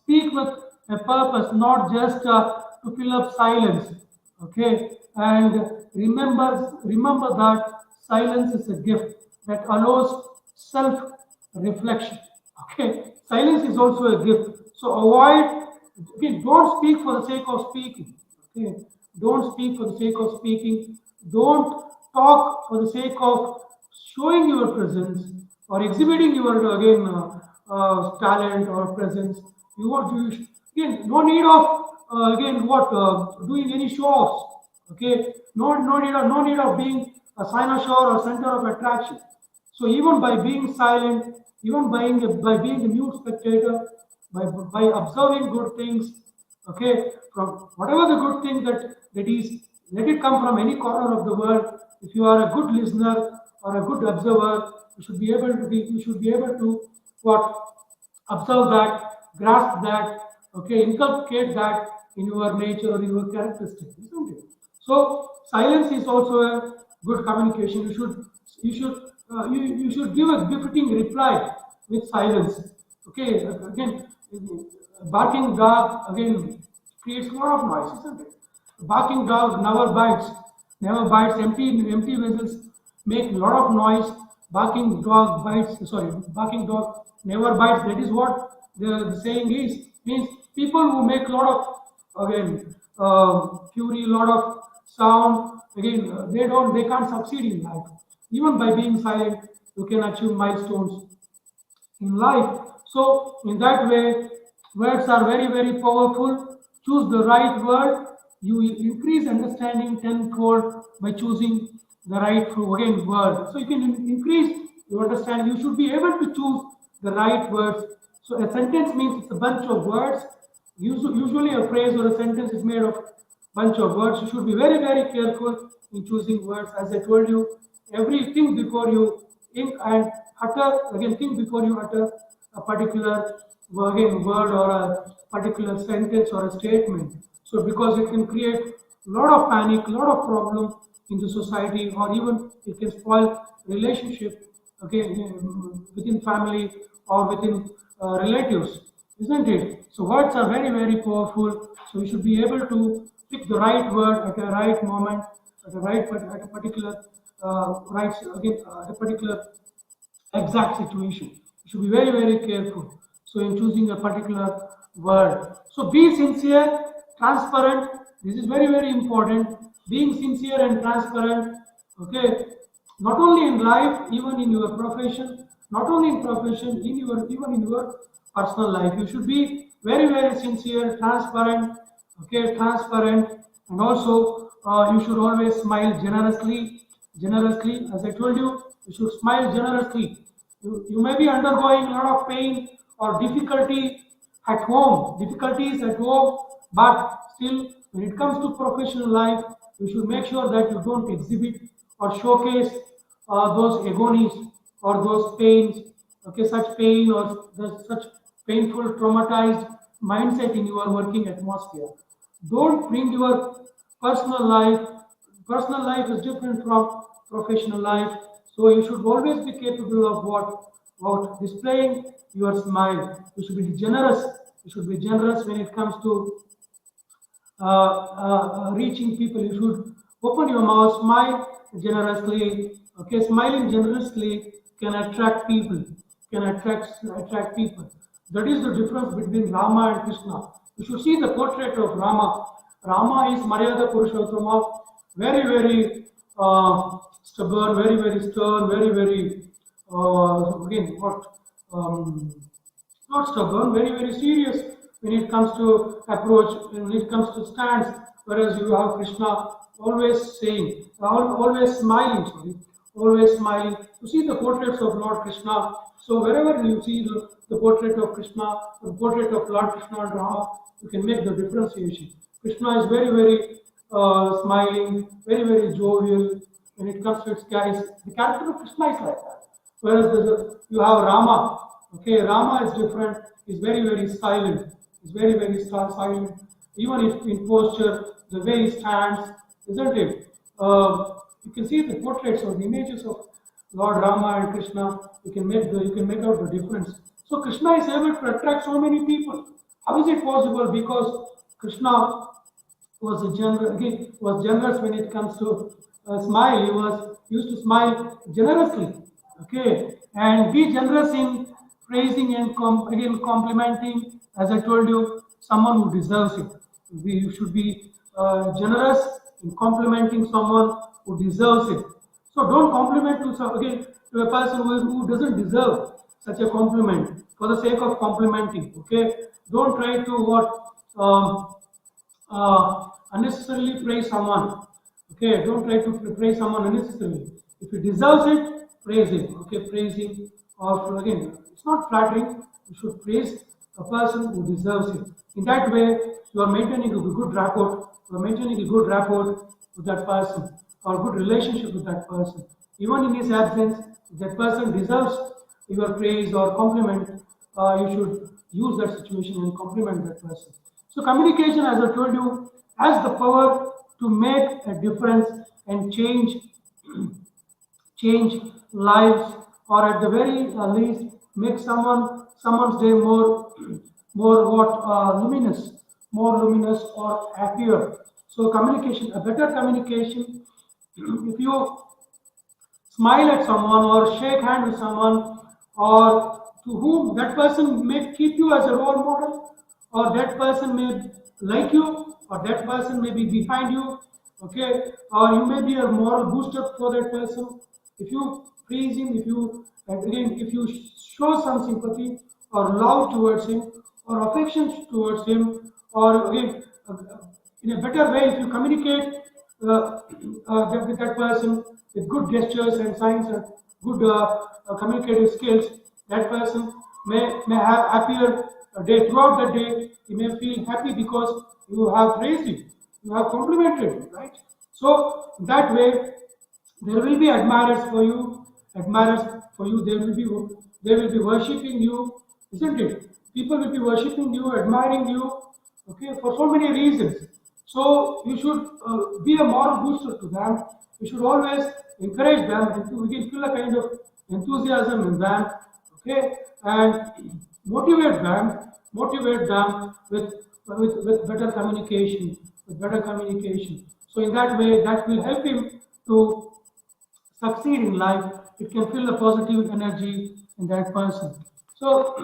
speak with a purpose, not just to fill up silence. Okay, and remember that silence is a gift that allows self-reflection. Okay, silence is also a gift. So avoid. Okay, don't speak for the sake of speaking. Okay, don't speak for the sake of speaking. Don't talk for the sake of showing your presence or exhibiting your again talent or presence. You want to again no need of again what doing any show offs. Okay, no need of being a cynosure or center of attraction. So even by being silent, even by being a mute spectator, by observing good things, okay, from whatever the good thing that is, let it come from any corner of the world. If you are a good listener or a good observer, you should be able to what observe that, grasp that, okay, inculcate that in your nature or in your characteristics, isn't it? So silence is also a good communication. You should give a befitting reply with silence. Okay, again, barking dog again creates a lot of noise, isn't it? Barking dog never bites. Empty vessels make a lot of noise. Barking dog never bites. That is what the saying is. Means people who make a lot of again fury, lot of sound. Again, they can't succeed in life. Even by being silent, you can achieve milestones in life. So, in that way, words are very powerful. Choose the right word. You will increase understanding tenfold by choosing the right again word. So, you can increase your understanding. You should be able to choose the right words. So, a sentence means it's a bunch of words. Usually, a phrase or a sentence is made of bunch of words. You should be very careful in choosing words. As I told you, everything before you think and utter, again, think before you utter a particular again, word or a particular sentence or a statement. So, because it can create a lot of panic, a lot of problem in the society, or even it can spoil relationship, okay, within family or within relatives, isn't it? So words are very powerful. So we should be able to pick the right word at a right moment, at a particular at a particular exact situation. You should be very careful. So in choosing a particular word. So be sincere, transparent. This is very important. Being sincere and transparent. Okay. Not only in life, even in your profession. Not only in profession, even in your personal life. You should be very sincere, transparent. Okay, transparent, and also you should always smile generously. As I told you, you should smile generously. You may be undergoing a lot of pain or difficulties at home, but still, when it comes to professional life, you should make sure that you don't exhibit or showcase those agonies or those pains, okay, such pain or such painful, traumatized mindset in your working atmosphere. Don't bring your personal life. Personal life is different from professional life. So you should always be capable of what displaying your smile. You should be generous. You should be generous when it comes to reaching people. You should open your mouth, smile generously. Okay, smiling generously can attract people. Can attract people. That is the difference between Rama and Krishna. You should see the portrait of Rama. Rama is Maryada Purushottama, very stubborn, very stern, very again what not stubborn, very serious when it comes to approach, when it comes to stance. Whereas you have Krishna always saying, always smiling, always smiling. You see the portraits of Lord Krishna. So wherever you see the portrait of Krishna, the portrait of Lord Krishna and Rama, you can make the differentiation. Krishna is very smiling, very jovial. When it comes to its guys, the character of Krishna is like that. Whereas you have Rama. Okay, Rama is different. He's very silent. He's very silent. Even if in posture, the way he stands, isn't it? You can see the portraits or the images of Lord Rama and Krishna. You can make out the difference. So Krishna is able to attract so many people. How is it possible? Because Krishna was generous when it comes to smile. He was used to smile generously. Okay, and be generous in praising and again complimenting. As I told you, someone who deserves it. You should be generous in complimenting someone who deserves it. So don't compliment again to a person who doesn't deserve such a compliment for the sake of complimenting. Okay, don't try to unnecessarily praise someone. Okay, don't try to praise someone unnecessarily. If he deserves it, praise him. Okay, praise him. Or again, it's not flattering. You should praise a person who deserves it. In that way, you are maintaining a good rapport. You are maintaining a good rapport with that person or good relationship with that person. Even in his absence, if that person deserves your praise or compliment, you should use that situation and compliment that person. So communication, as I told you, has the power to make a difference and change lives, or at the very least make someone's day more what luminous or happier. So communication, a better communication, if you smile at someone or shake hand with someone, or to whom that person may keep you as a role model, or that person may like you, or that person may be behind you, okay, or you may be a moral booster for that person. If you praise him, if you again, if you show some sympathy or love towards him or affection towards him, or again, in a better way, if you communicate with that person with good gestures and signs and good communicative skills, that person may have happier day throughout the day. He may feel happy because you have praised him, you have complimented him, right? So that way, there will be admirers for you. They will be worshiping you, isn't it? People will be worshiping you, admiring you, okay, for so many reasons. So you should be a moral booster to them. You should always encourage them, and we can feel a kind of enthusiasm in them, okay, and motivate them with better communication, with better communication. So in that way, that will help him to succeed in life. It can feel the positive energy in that person. So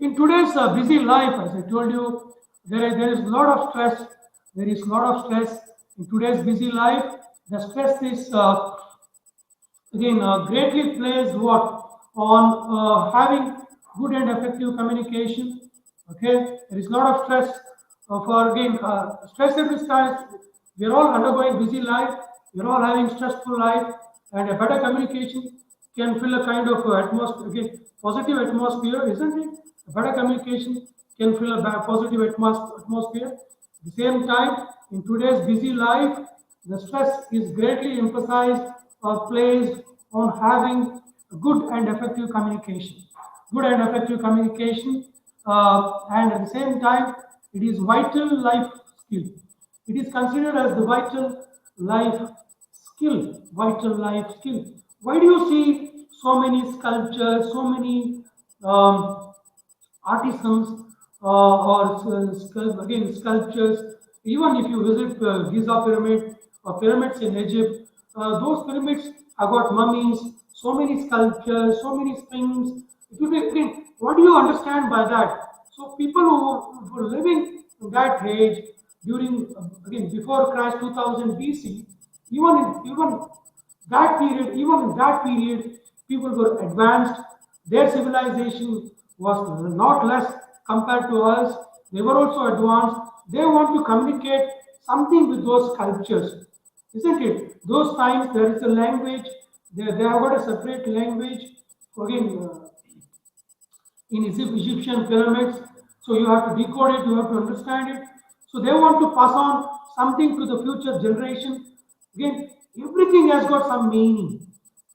in today's busy life, as I told you, there is a lot of stress. There is a lot of stress in today's busy life. The stress is again greatly plays what on having good and effective communication. Okay, there is a lot of stress for again stress at this time. We are all undergoing busy life. We are all having stressful life, and a better communication can fill a kind of atmosphere, again, positive atmosphere, isn't it? A better communication can fill a positive atmosphere. At the same time, in today's busy life, the stress is greatly emphasized or placed on having good and effective communication. Good and effective communication, and at the same time, it is vital life skill. It is considered as the vital life skill. Vital life skill. Why do you see so many sculptures, so many artisans, again sculptures? Even if you visit Giza pyramid or pyramids in Egypt, those pyramids have got mummies, so many sculptures, so many sphinx. It will be, again, what do you understand by that? So people who were living in that age during again before Christ 2000 BC, even in that period, people were advanced. Their civilization was not less compared to us. They were also advanced. They want to communicate something with those cultures, isn't it? Those times there is a language. They have got a separate language. Again, in Egyptian pyramids. So you have to decode it, you have to understand it. So they want to pass on something to the future generation. Again, everything has got some meaning.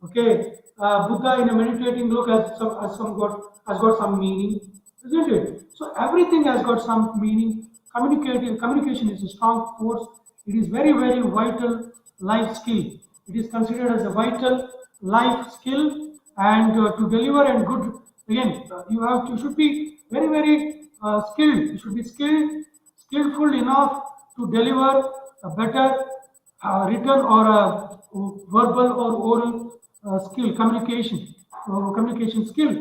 Okay, Buddha in a meditating look has got some meaning, isn't it? So everything has got some meaning. Communication is a strong force. It is very vital life skill. It is considered as a vital life skill, and to deliver and good again, you should be very skilled. You should be skillful enough to deliver a better written or a verbal or oral skill communication skill.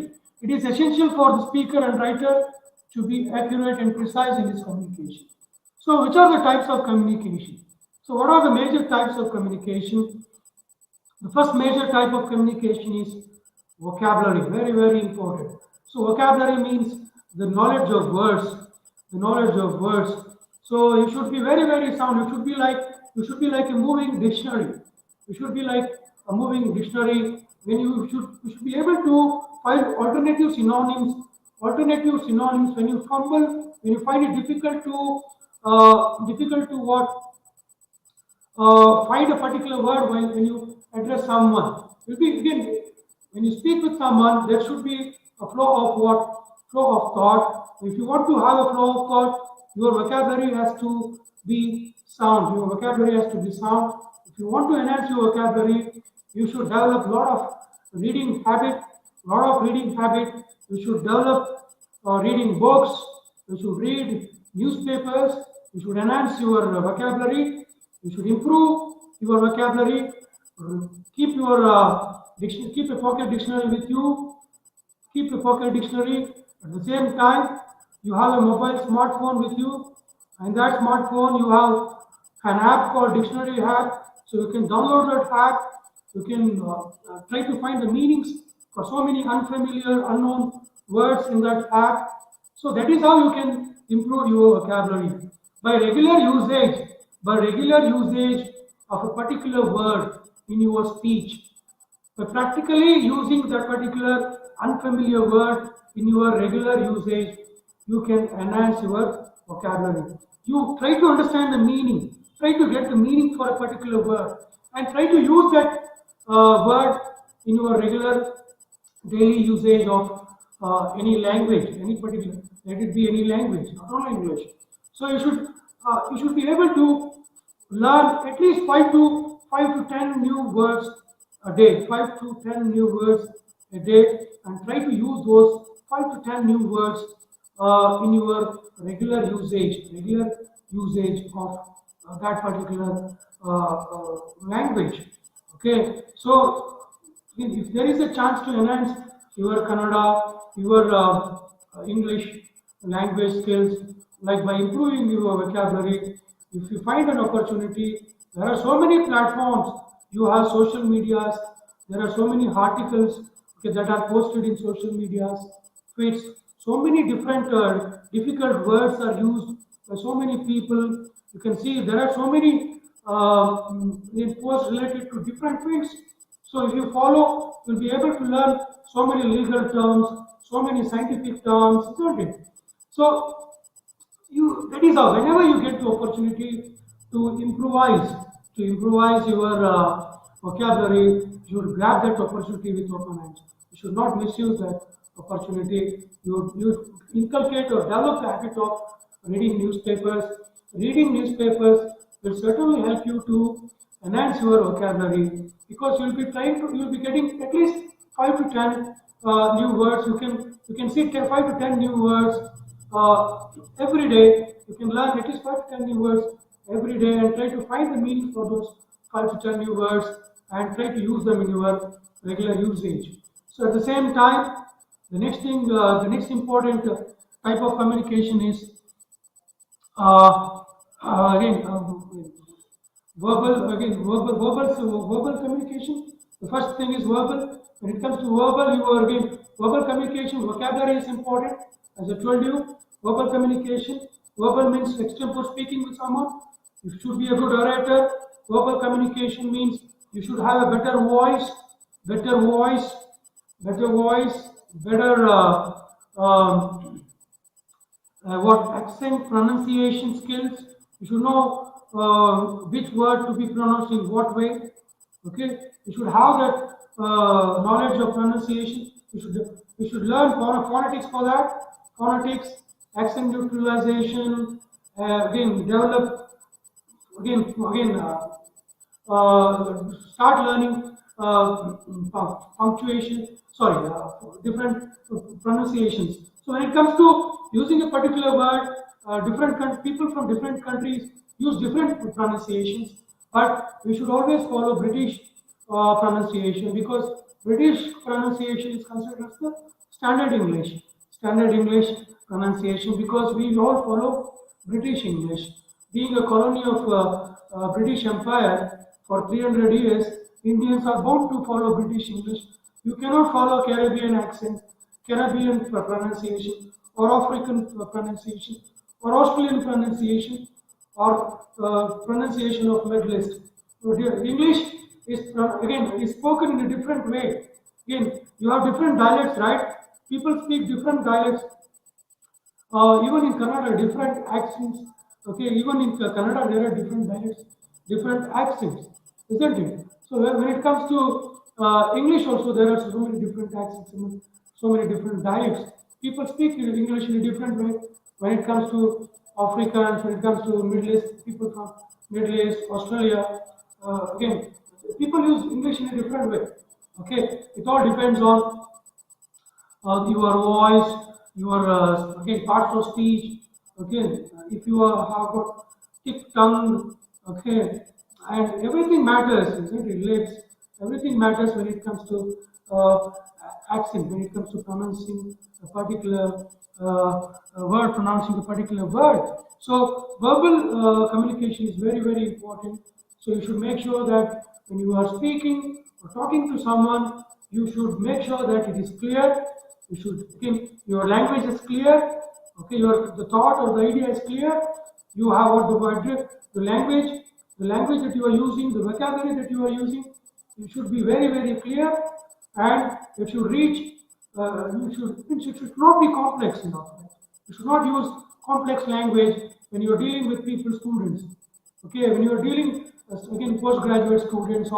It is essential for the speaker and writer to be accurate and precise in his communication. So, which are the types of communication? So, what are the major types of communication? The first major type of communication is vocabulary, very important. So, vocabulary means the knowledge of words, the knowledge of words. So, you should be very sound. You should be like You should be like a moving dictionary. You should be like a moving dictionary. When you should be able to find alternative synonyms. Alternative synonyms. When you fumble, when you find it difficult to what find a particular word when you address someone. Will be again when you speak with someone, there should be a flow of what? Flow of thought. If you want to have a flow of thought, your vocabulary has to be sound. Your vocabulary has to be sound. If you want to enhance your vocabulary, you should develop a lot of reading habit. Lot of reading habit. You should develop reading books. You should read newspapers. You should enhance your vocabulary. You should improve your vocabulary. Keep your keep a pocket dictionary with you. Keep a pocket dictionary. At the same time, you have a mobile smartphone with you. And that smartphone, you have an app called Dictionary app. So you can download that app. You can try to find the meanings for so many unfamiliar, unknown words in that app. So that is how you can improve your vocabulary. By regular usage, of a particular word in your speech, by practically using that particular unfamiliar word in your regular usage, you can enhance your vocabulary. You try to understand the meaning, try to get the meaning for a particular word, and try to use that word in your regular daily usage of any language, any particular, let it be any language, not only English. So you should be able to learn at least 5 to 10 new words a day, 5 to 10 new words a day, and try to use those 5 to 10 new words in your regular usage of that particular language. Okay, so if there is a chance to enhance your Kannada, your English language skills, like by improving your vocabulary, if you find an opportunity, there are so many platforms. You have social medias. There are so many articles that are posted in social medias. Feeds. So many different difficult words are used by so many people. You can see there are so many posts related to different things. So if you follow, you'll be able to learn so many legal terms, so many scientific terms, isn't it? So that is how whenever you get the opportunity to improvise your vocabulary, you should grab that opportunity with open hands. You should not misuse that opportunity. You inculcate or develop the habit of reading newspapers. Reading newspapers will certainly help you to enhance your vocabulary, because you'll be getting at least 5 to 10 new words. You can see 5 to 10 new words every day. You can learn at least 5 to 10 new words every day, and try to find the meaning for those 5 to 10 new words, and try to use them in your regular usage. So at the same time, the next important type of communication is again verbal communication. The first thing is verbal. When it comes to verbal communication, vocabulary is important. As I told you, verbal communication. Verbal means extempore speaking with someone. You should be a good orator. Verbal communication means you should have a better voice, better voice, better voice, better what accent pronunciation skills. You should know which word to be pronounced in what way. Okay, you should have that knowledge of pronunciation. You should learn phonetics for that. Phonetics, accent neutralization. Again, develop again. Start learning punctuation. Sorry, different pronunciations. So when it comes to using a particular word, people from different countries use different pronunciations, but we should always follow British pronunciation, because British pronunciation is considered as the standard English pronunciation, because we all follow British English. Being a colony of British Empire for 300 years, Indians are bound to follow British English. You cannot follow Caribbean accent, Caribbean pronunciation, or African pronunciation, or Australian pronunciation, or pronunciation of middle east. So English is again is spoken in a different way. Again, you have different dialects, right? People speak different dialects. Even in Kannada, different accents. Okay, even in Kannada, there are different dialects, different accents, isn't it? So when it comes to English, also there are so many different accents, so many different dialects. People speak English in a different way. When it comes to Africans, when it comes to Middle East, people from Middle East, Australia, again, people use English in a different way. Okay, it all depends on your voice, your again parts of speech. Okay, if you have got thick tongue, okay, and everything matters, isn't it? Lips, everything matters when it comes to accent, when it comes to pronouncing a particular word, pronouncing a particular word. So verbal communication is very very important. So you should make sure that when you are speaking or talking to someone, you should make sure that it is clear. You should think your language is clear. Okay, your the thought or the idea is clear. You have what the word, the language that you are using, the vocabulary that you are using. You should be very very clear, and it should reach. It should not be complex enough. You should not use complex language when you are dealing with people, students. Okay, when you are dealing again postgraduate students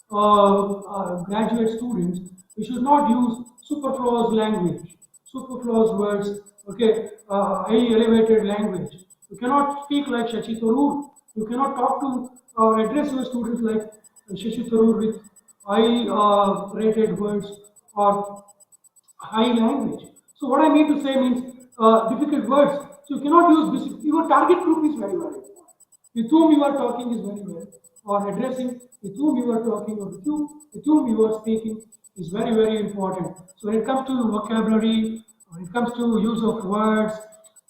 or graduate students, we should not use superfluous language, superfluous words, okay, highly elevated language. You cannot speak like Shashi Tharoor. You cannot talk to or address your students like Shashi Tharoor with high rated words or high language. So what I mean to say means difficult words. So you cannot use this. Your target group is very very important. With whom you are talking is very well, or addressing with whom you are talking or with whom you are speaking is very very important. So when it comes to vocabulary, when it comes to use of words,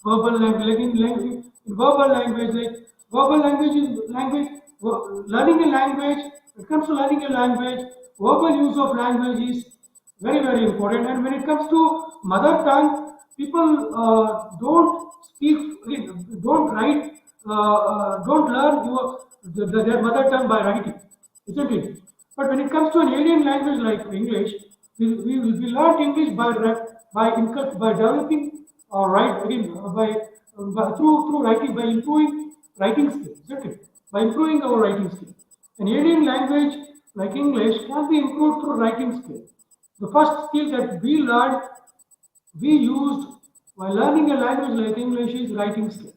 verbal language, in verbal language, like verbal language is language, learning a language. When it comes to learning a language, verbal use of language is very very important. And when it comes to mother tongue, people don't speak, don't write, don't learn their mother tongue by writing, isn't it? But when it comes to an alien language like English, we learn English by developing right again through writing, by improving writing skills, isn't it? By improving our writing skills. An alien language like English can be improved through writing skills. The first skill that we used while learning a language like English is writing skill,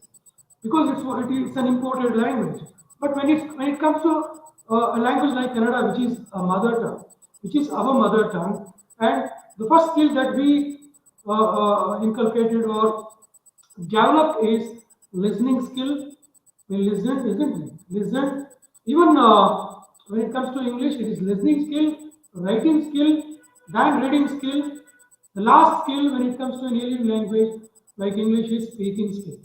because it's an imported language. But when it comes to a language like Kannada, which is a mother tongue, which is our mother tongue, and the first skill that we inculcated or developed is listening skill. We listen, isn't it? Listen. Even when it comes to English, it is listening skill, writing skill, then reading skill. The last skill when it comes to an alien language like English is speaking skill.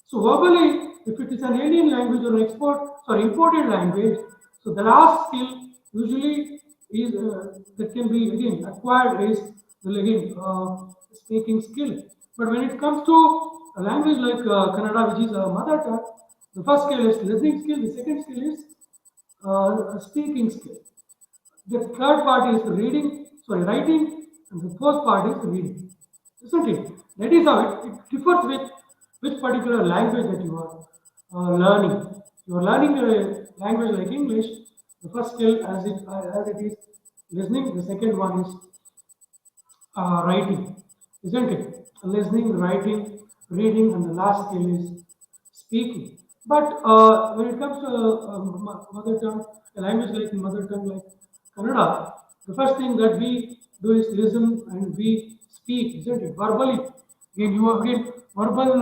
So verbally, if it is an alien language or imported language, so the last skill usually is that can be again acquired is again speaking skill. But when it comes to a language like Kannada, which is a mother tongue, the first skill is listening skill. The second skill is speaking skill. The third part is writing, and the fourth part is reading. Isn't it? That is how it differs with which particular language that you are learning. You are learning a language like English. The first skill, as it is listening. The second one is writing, isn't it? Listening, writing, reading, and the last skill is speaking. But when it comes to mother tongue, a language like mother tongue like Kannada, the first thing that we do is listen and we speak, isn't it? Verbally, again verbal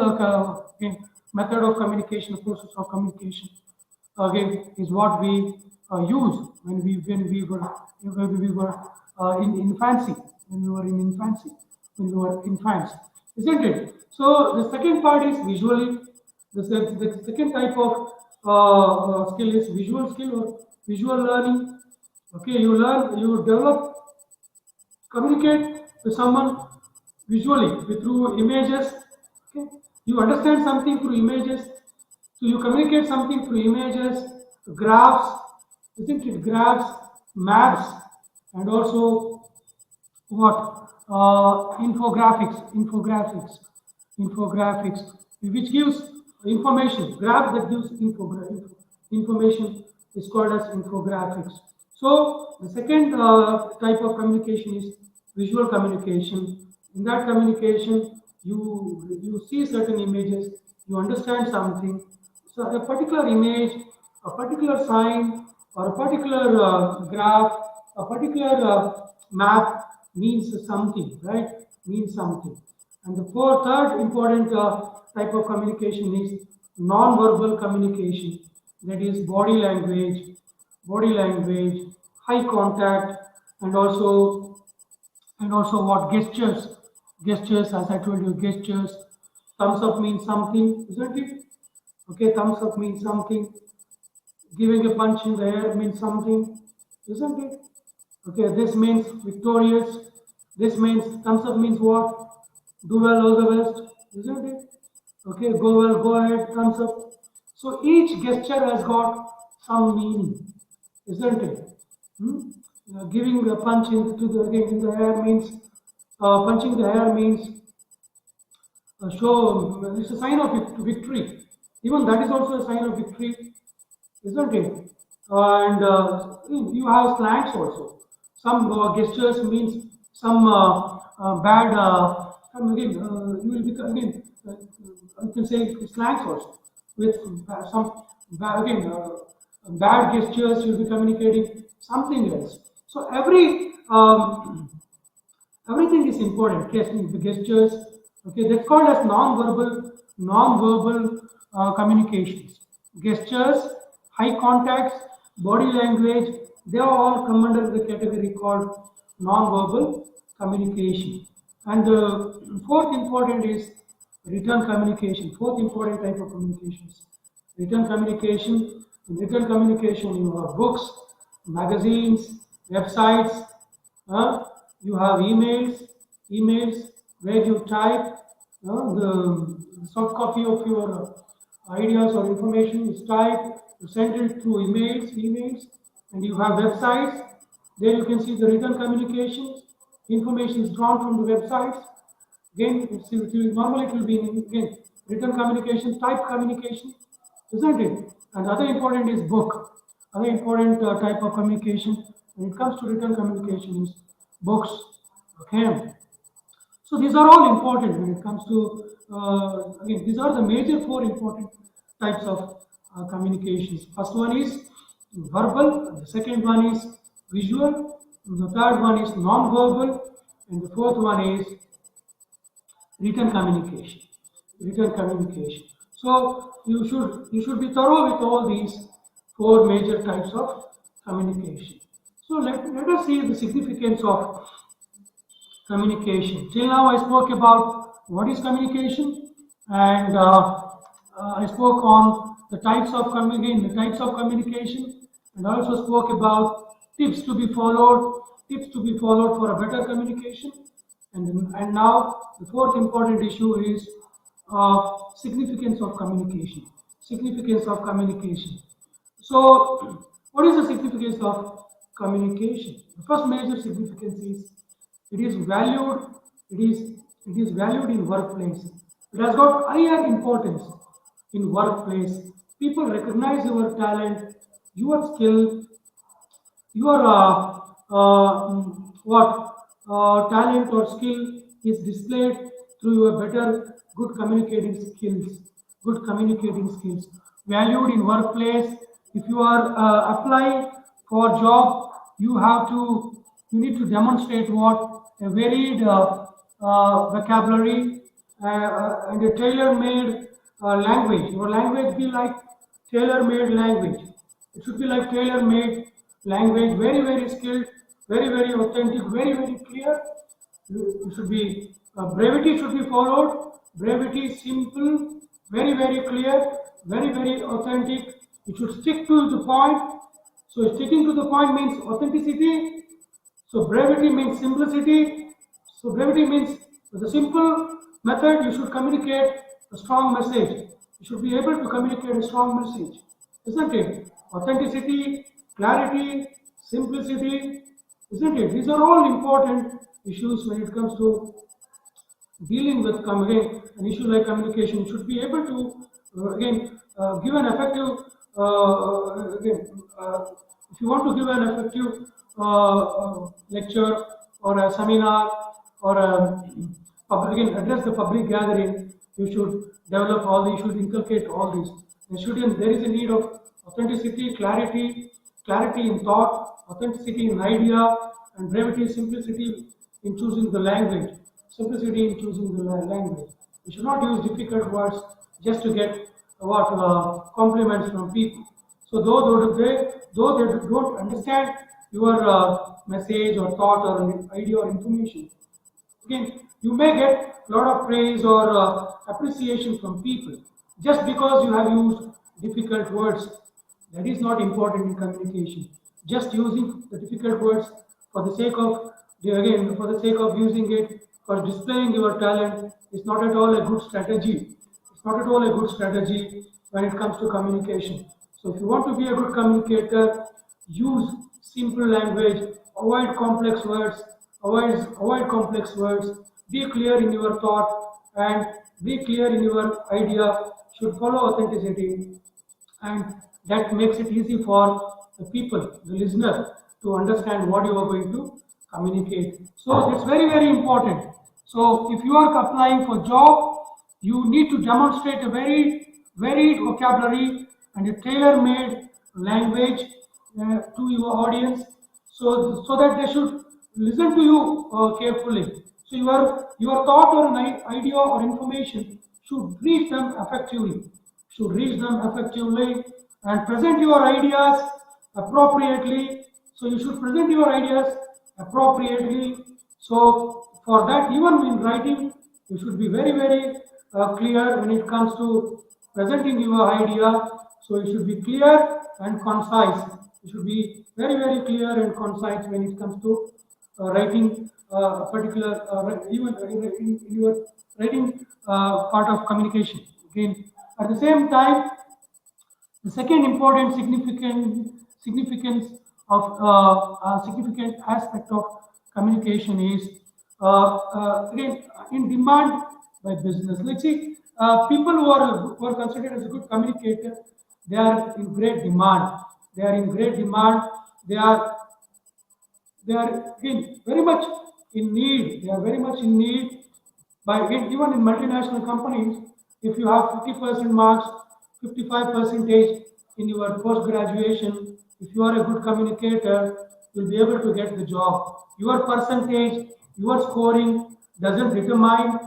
again, method of communication, process of communication, again is what we use when we were in infancy, when we were in infancy, when we were infants, isn't it? So the second part is visually. The second type of skill is visual skill or visual learning. Okay, you develop, communicate with someone visually through images. Okay, you understand something through images. So you communicate something through images, graphs, isn't it? Graphs, maps, and also what? Infographics, which gives information. Graph that gives information is called as infographics. So the second type of communication is visual communication. In that communication, you see certain images, you understand something. So a particular image, a particular sign, or a particular graph, a particular map means something, right? Means something. And the third important type of communication is non-verbal communication. That is body language, eye contact, and also what gestures, as I told you, gestures. Thumbs up means something, isn't it? Okay, thumbs up means something. Giving a punch in the air means something, isn't it? Okay, this means victorious. This means thumbs up means what? Do well, all the best, isn't it? Okay, go well, go ahead, thumbs up. So each gesture has got some meaning, isn't it? Hmm? Giving a punch into the again in the air means punching the air means show it's a sign of victory. Even that is also a sign of victory, isn't it? And you have slangs also. Some gestures means some bad. Again, you will become again. You can say slangs also with some again bad gestures. You'll be communicating something else. So everything is important. The gestures. Okay, that's called as non-verbal communications. Gestures, eye contacts, body language, they all come under the category called non-verbal communication. And the fourth important is written communication. Fourth important type of communications. Written communication. In written communication, you have books, magazines, websites. You have emails where you type the soft copy of your ideas or information is typed, you send it through emails, and you have websites. There you can see the written communication. Information is drawn from the websites. Again, normally it will be again written communication, type communication, isn't it? And other important is book. Other important type of communication when it comes to written communication is books. Okay. So these are all important when it comes to again. These are the major four important types of communications. First one is verbal. The second one is visual. The third one is non-verbal, and the fourth one is written communication. Written communication. So you should be thorough with all these four major types of communication. So let us see the significance of communication. Till now I spoke about what is communication, and I spoke on the types of communication, and also spoke about tips to be followed for a better communication. And now the fourth important issue is significance of communication. Significance of communication. So, what is the significance of communication? The first major significance is it is valued. It is valued in workplace. It has got higher importance in workplace. People recognize your talent, your skill, your talent or skill is displayed through your good communicating skills. Good communicating skills valued in workplace. If you are applying for job, you need to demonstrate what a varied vocabulary and a tailor-made language. Your language be like tailor-made language. It should be like tailor-made language, very, very skilled, very, very authentic, very, very clear. You should be, brevity should be followed. Brevity, simple, very, very clear, very, very authentic. It should stick to the point. So sticking to the point means authenticity. So brevity means simplicity. So brevity means with a simple method you should communicate a strong message. You should be able to communicate a strong message, isn't it? Authenticity, clarity, simplicity, isn't it? These are all important issues when it comes to dealing with again an issue like communication. You should be able to give an effective again if you want to give an effective lecture or a seminar or again address the public gathering. You should develop all these, you should inculcate all these. There is a need of authenticity, clarity in thought, authenticity in idea, and brevity, simplicity in choosing the language. Simplicity in choosing the language. You should not use difficult words just to get compliments from people. So though they don't understand your message or thought or idea or information, again, you may get a lot of praise or appreciation from people just because you have used difficult words. That is not important in communication. Just using the difficult words for the sake of for the sake of using it for displaying your talent is not at all a good strategy. It's not at all a good strategy when it comes to communication. So if you want to be a good communicator, use simple language, avoid complex words, avoid complex words, be clear in your thought and be clear in your idea, should follow authenticity, and that makes it easy for the people, the listener, to understand what you are going to communicate. So it's very, very important. So if you are applying for job, you need to demonstrate a very varied vocabulary and a tailor-made language to your audience, so that they should listen to you carefully. So your thought or an idea or information should reach them effectively. And present your ideas appropriately. So you should present your ideas appropriately. So for that, even in writing, you should be very, very clear when it comes to presenting your idea. So you should be clear and concise. You should be very, very clear and concise when it comes to writing a particular, even in your writing part of communication. Again, at the same time, the second important significant aspect of communication is again in demand by business. Let's see, people who are considered as a good communicator, they are in great demand. They are in great demand. They are again very much in need. They are very much in need. By again, even in multinational companies, if you have 50% marks, 55 percentage in your post graduation, if you are a good communicator, you'll be able to get the job. Your percentage, your scoring doesn't determine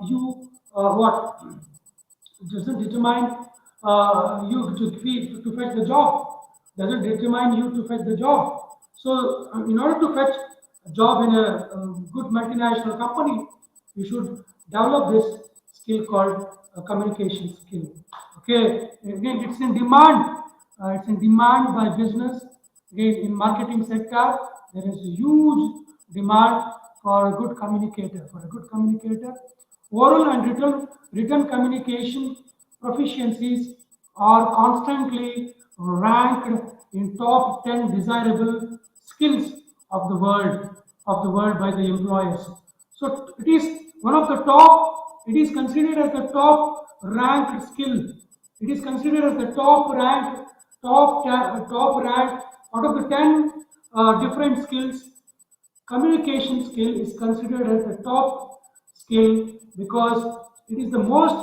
you what doesn't determine you to fetch the job. Doesn't determine you to fetch the job. So, in order to fetch a job in a good multinational company, you should develop this skill called communication skill. Okay, again, it's in demand. It's in demand by business. Again, in marketing sector, there is a huge demand for a good communicator. Oral and written communication proficiencies are constantly ranked in top 10 desirable skills of the world by the employers. So it is one of the top, it is considered as the top ranked skill. It is considered as the top ranked out of the 10 different skills. Communication skill is considered as the top skill because it is the most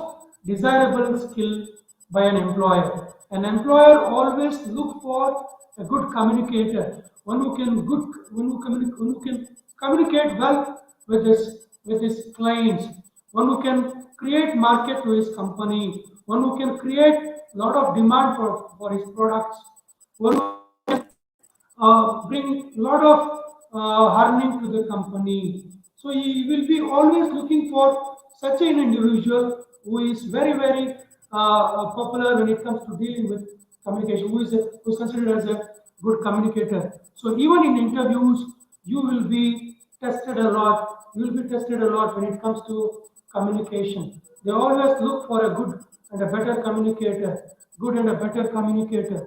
desirable skill by an employer. An employer always look for a good communicator, one who can communicate well with his clients, one who can create market to his company, one who can create a lot of demand for his products, one who bring a lot of earning to the company. So he will be always looking for such an individual who is very, very popular when it comes to dealing with communication, who is considered as a good communicator. So even in interviews, you will be tested a lot. You will be tested a lot when it comes to communication. They always look for a and a better communicator, good and a better communicator.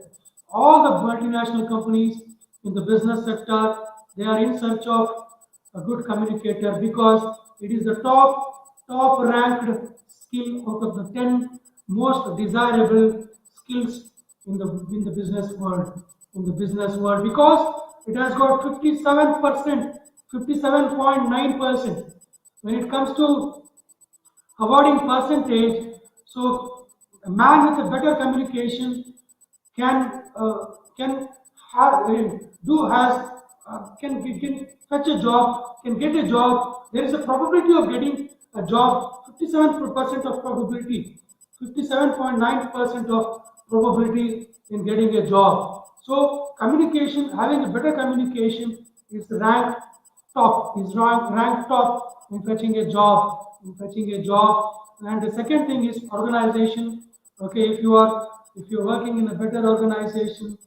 All the multinational companies in the business sector, they are in search of a good communicator because it is the top ranked skill out of the 10 most desirable skills in the business world, because it has got 57%, 57.9% when it comes to awarding percentage. So a man with a better communication can have do has can fetch a job, can get a job. There is a probability of getting a job, 57% of probability, 57.9% of probability in getting a job. So communication, having a better communication is ranked top, ranked top in fetching a job, And the second thing is organization. Okay, if you're working in a better organization,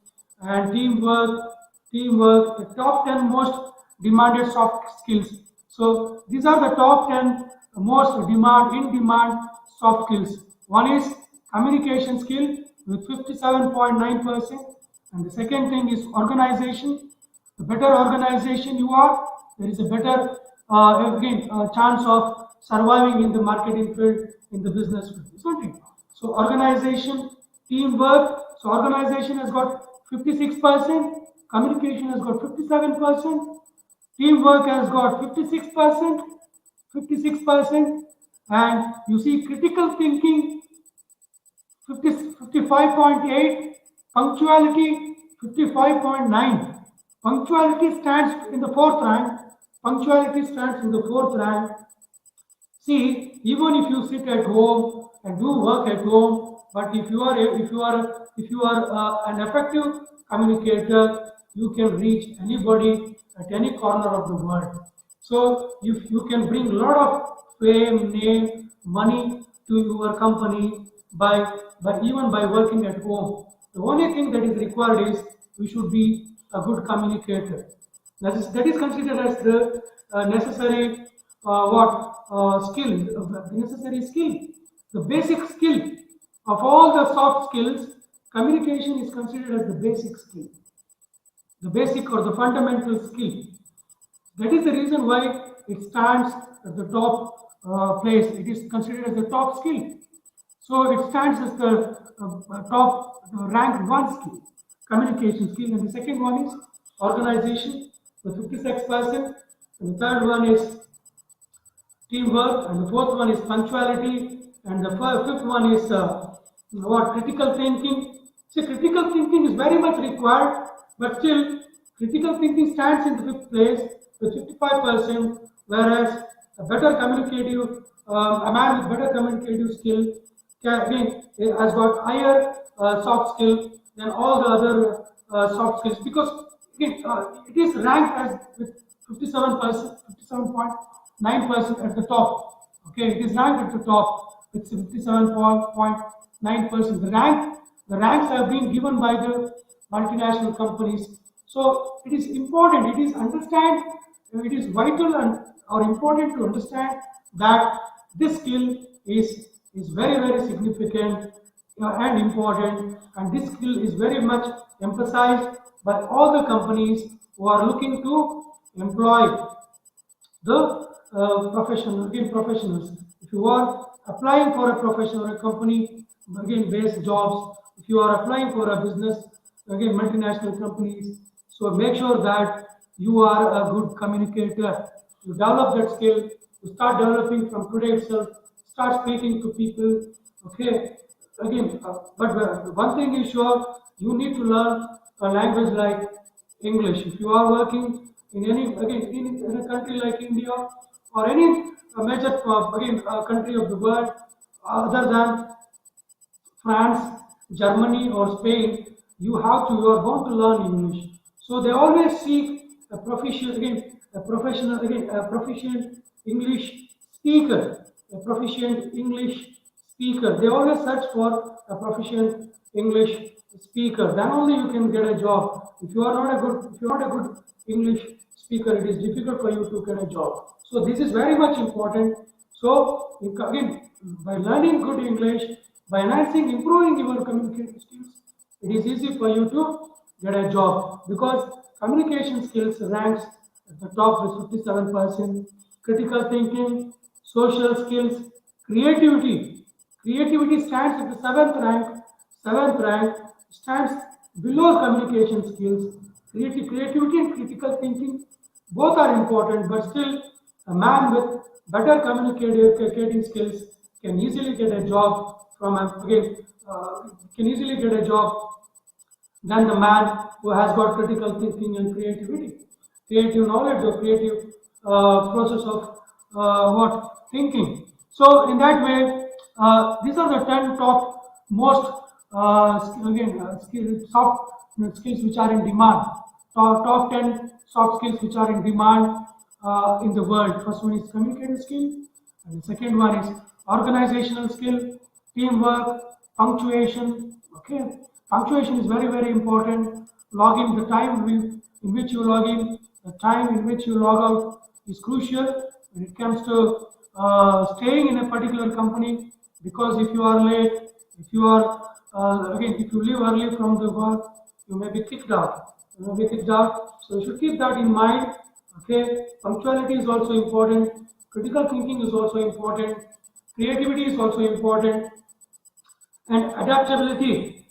and teamwork, the top 10 most demanded soft skills. So these are the top 10 most in demand soft skills. One is communication skill with 57.9%, and the second thing is organization. The better organization you are, there is a better chance of surviving in the marketing field, in the business field, isn't it? So organization, teamwork. So organization has got 56%, communication has got 57%, teamwork has got 56%, 56%, and you see critical thinking 55.8, punctuality 55.9. Punctuality stands in the fourth rank. See, even if you sit at home and do work at home, but if you are an effective communicator, you can reach anybody at any corner of the world. So you can bring a lot of fame, name, money to your company even by working at home. The only thing that is required is you should be a good communicator. That is considered as the necessary the necessary skill, the basic skill of all the soft skills. Communication is considered as the basic skill, the basic or the fundamental skill. That is the reason why it stands at the top place. It is considered as the top skill. So it stands as the top rank one skill, communication skill, and the second one is organization with 56%, and the third one is teamwork, and the fourth one is punctuality, and the fifth one is critical thinking. See, critical thinking is very much required, but still critical thinking stands in the fifth place with 55%, whereas a man with better communicative skill has got higher soft skill than all the other soft skills, because it is ranked as with 57%, 57.9% at the top. Okay, it is ranked at the top with 57.9%. The ranks have been given by the multinational companies. So it is important. It is vital or important to understand that this skill is very significant and important, and this skill is very much emphasized by all the companies who are looking to employ the professionals. If you are applying for a profession or a company, again, based jobs, if you are applying for a business, again, multinational companies, so make sure that you are a good communicator. You develop that skill, you start developing from today itself, start speaking to people. Okay, again, but one thing is sure, you need to learn a language like English. If you are working in in a country like India or any major country of the world other than France, Germany, or Spain, you are bound to learn English. So they always seek a proficient English speaker, a proficient English speaker. They always search for a proficient English speaker. Then only you can get a job. If you are not a good English speaker, it is difficult for you to get a job. So this is very much important. So again, by learning good English, By enhancing, improving your communication skills, it is easy for you to get a job because communication skills ranks at the top with 57%. Critical thinking, social skills, creativity. Creativity stands at the seventh rank. Seventh rank stands below communication skills. Creativity and critical thinking both are important, but still, a man with better communicating skills can easily get a job from again can easily get a job than the man who has got critical thinking and creativity, creative knowledge or creative process of what thinking. So in that way, these are the 10 top most soft skills which are in demand. Top 10 soft skills which are in demand in the world. First one is communicative skill, and the second one is organizational skill, teamwork, punctuation. Okay, punctuation is very important. Logging the time in which you log in, the time in which you log out is crucial when it comes to staying in a particular company. Because if you are late, if you are if you leave early from the work, you may be kicked out. You may be kicked out. So you should keep that in mind. Okay, punctuality is also important. Critical thinking is also important. Creativity is also important, and adaptable, being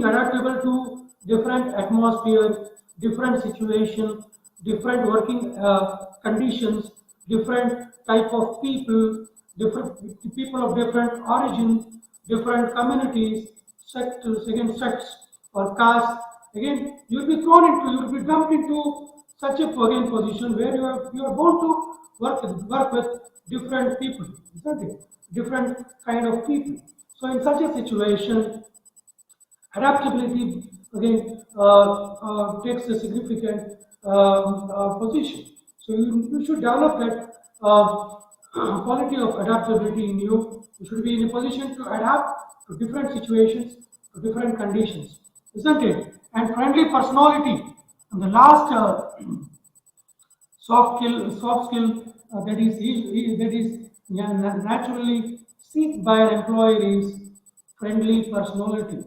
adaptable to different atmosphere, different situation, different working conditions, different type of people, different people of different origin, different communities, sectors, again sects or castes. Again, you will be dumped into such a position where you are bound to work with different people, isn't it? Different kind of people. So in such a situation, adaptability again takes a significant position. So you should develop that quality of adaptability in you. You should be in a position to adapt to different situations, to different conditions, isn't it? And friendly personality. And the last soft skill that is naturally seek by an employer is friendly personality.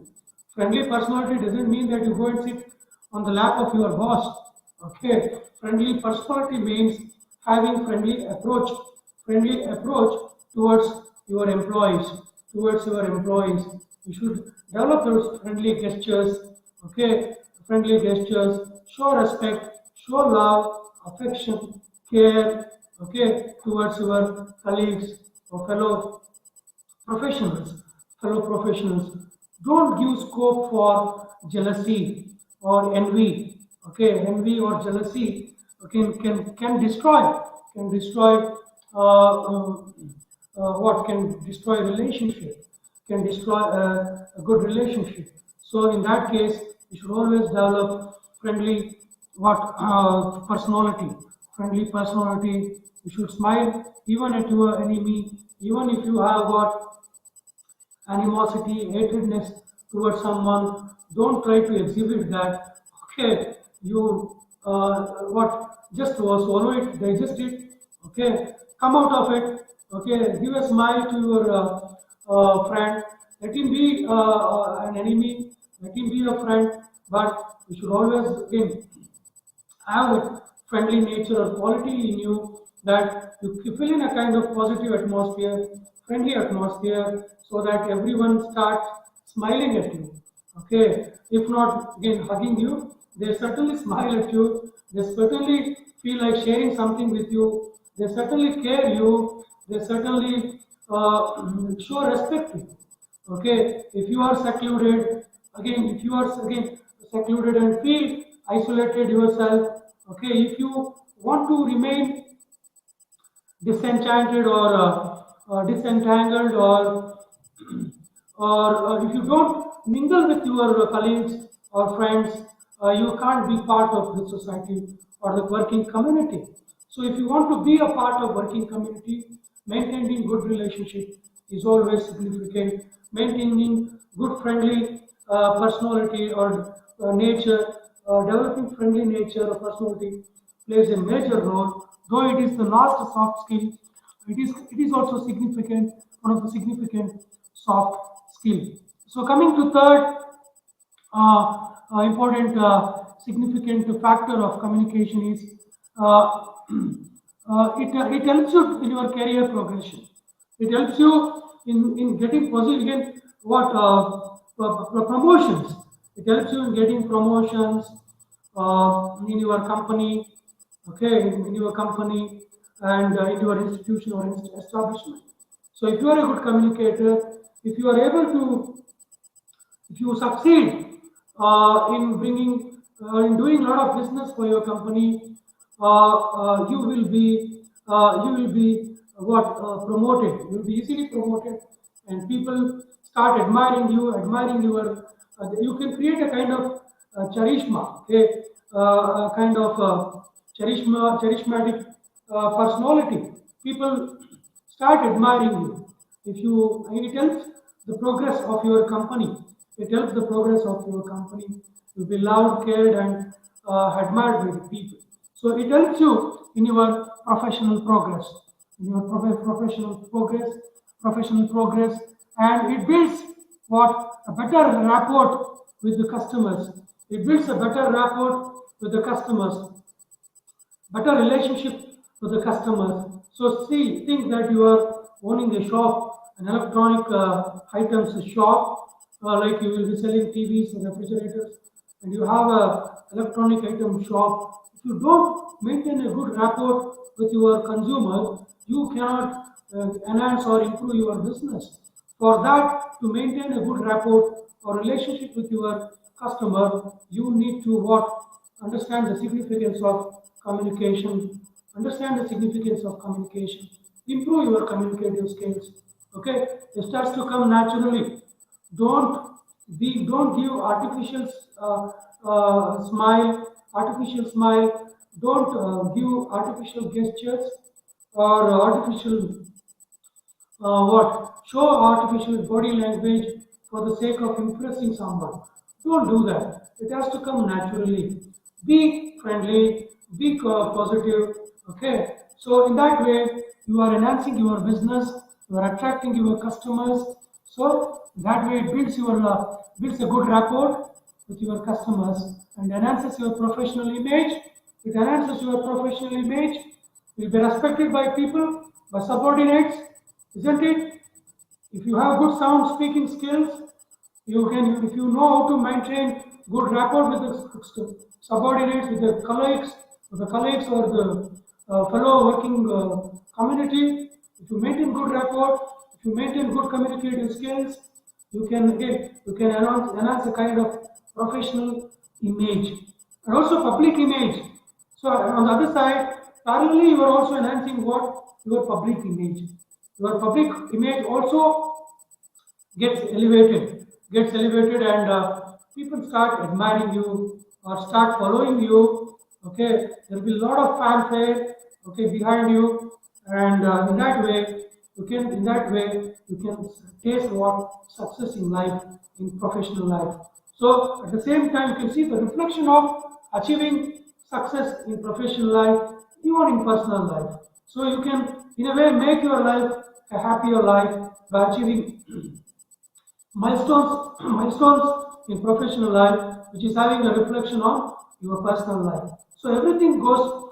Friendly personality doesn't mean that you go and sit on the lap of your boss. Okay, friendly personality means having friendly approach towards your employees. Towards your employees, you should develop those friendly gestures. Okay, friendly gestures, show respect, show love, affection, care, okay, towards your colleagues or professionals, fellow professionals. Don't give scope for jealousy or envy. Okay, envy or jealousy can destroy what can destroy relationship, can destroy a good relationship. So in that case, you should always develop friendly personality. Friendly personality. You should smile even at your enemy, even if you have got animosity, hatredness towards someone. Don't try to exhibit that. Okay, you what just swallow it, digest it. Okay, come out of it. Okay, give a smile to your friend. Let him be an enemy. Let him be a friend. But you should always again have a friendly nature or quality in you that you fill in a kind of positive atmosphere, friendly atmosphere, so that everyone starts smiling at you. Okay, if not again hugging you, they certainly smile at you. They certainly feel like sharing something with you. They certainly care you. They certainly show respect to you. Okay, if you are secluded, again, if you are again secluded and feel isolated yourself, okay, if you want to remain disenchanted or disentangled or if you don't mingle with your colleagues or friends, you can't be part of the society or the working community. So if you want to be a part of working community, maintaining good relationship is always significant. Maintaining good friendly personality or nature, developing friendly nature or personality plays a major role. Though it is the last soft skill, it is also significant one of the significant soft skill. So coming to third important significant factor of communication is uh, it helps you in your career progression. It helps you in getting position what promotions. It helps you in getting promotions in your company, okay, in your company and in your institution or establishment. So if you are a good communicator, if you are able to, if you succeed in bringing in doing a lot of business for your company, you will be what promoted. You will be easily promoted, and people start admiring you, admiring your. You can create a kind of charisma, okay, a kind of charismatic personality. People start admiring you. If you, it helps the progress of your company. It helps the progress of your company. You'll be loved, cared, and admired by the people. So it helps you in your professional progress, in your professional progress, and it builds what a better rapport with the customers. It builds a better rapport with the customers, better relationship with the customers. So see, think that you are owning a shop, an electronic items shop, like you will be selling TVs and refrigerators, and you have a electronic item shop. If you don't maintain a good rapport with your consumer, you cannot enhance or improve your business. For that, to maintain a good rapport or relationship with your customer, you need to what? Understand the significance of communication, understand the significance of communication, improve your communicative skills. Okay, it starts to come naturally. Don't give artificial smile, artificial smile. Don't give artificial gestures or artificial what show artificial body language for the sake of impressing someone. Don't do that. It has to come naturally. Be friendly, be positive. Okay. So in that way, you are enhancing your business. You are attracting your customers. So that way, it builds a good rapport with your customers and enhances your professional image. It enhances your professional image. You'll be respected by people, by subordinates, isn't it? If you have good sound speaking skills, you can, if you know how to maintain good rapport with the subordinates, with the colleagues or the fellow working community, if you maintain good rapport, if you maintain good communicative skills, you can again enhance a kind of professional image and also public image. So on the other side, parallelly you are also enhancing what your public image. Your public image also gets elevated, and people start admiring you or start following you. Okay, there will be a lot of fanfare. Okay, behind you, and in that way, you can taste what success in life, in professional life. So at the same time, you can see the reflection of achieving success in professional life, even in personal life. So you can, in a way, make your life a happier life by achieving milestones in professional life, which is having a reflection on your personal life. So everything goes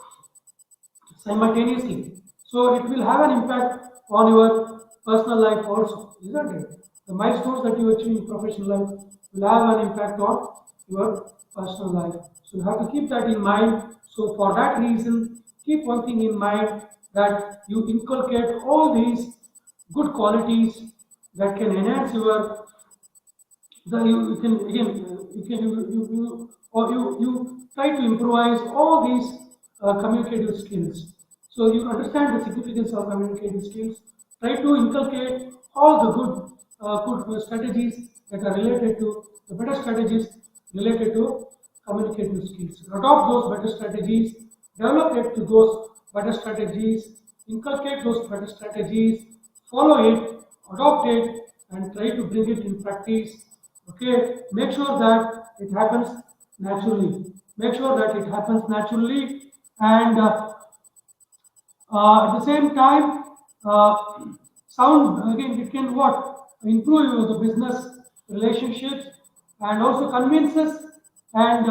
simultaneously. So it will have an impact on your personal life also, isn't it? The milestones that you achieve in professional life will have an impact on your personal life. So you have to keep that in mind. So for that reason, keep one thing in mind, that you inculcate all these good qualities that can enhance your you can again you can you or you try to improvise all these communicative skills. So you understand the significance of communicative skills. Try to inculcate all the good strategies that are related to the better strategies related to communicative skills. Adopt those better strategies, develop it to those better strategies, inculcate those better strategies, follow it, adopt it, and try to bring it in practice. Okay, make sure that it happens naturally. Make sure that it happens naturally, and at the same time, uh, sound again, it can what? Improve the business relationships and also convinces and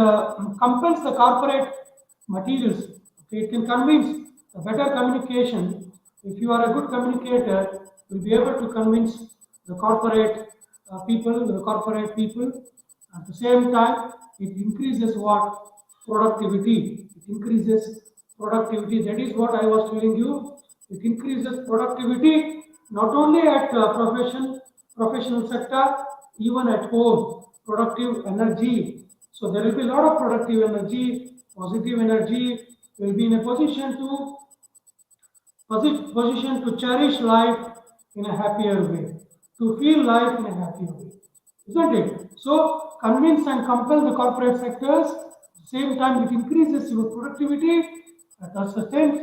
compels the corporate materials. Okay, it can convince a better communication. If you are a good communicator, you'll be able to convince the corporate people. At the same time, it increases what? Productivity. It increases productivity. That is what I was telling you. It increases productivity not only at professional sector, even at home. Productive energy. So there will be a lot of productive energy, positive energy. Will be in a position to cherish life in a happier way, to feel life in a happier way, isn't it? So convince and compel the corporate sectors. At the same time, it increases your productivity. At the same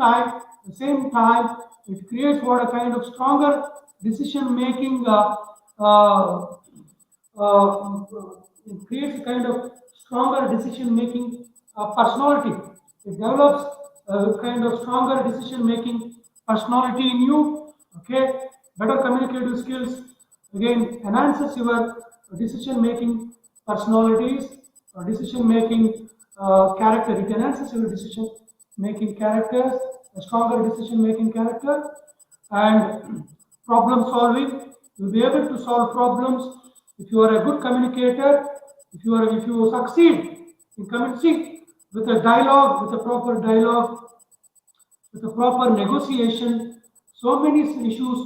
time, it creates what a kind of stronger decision making. Uh, it creates a kind of stronger decision making personality. It develops a kind of stronger decision making personality in you. Okay, better communicative skills again enhances your decision making personalities or decision making character. It enhances your decision making characters, a stronger decision making character, and problem solving. You'll be able to solve problems if you are a good communicator. If you succeed in communicating with a dialogue, with a proper dialogue, with a proper negotiation, so many issues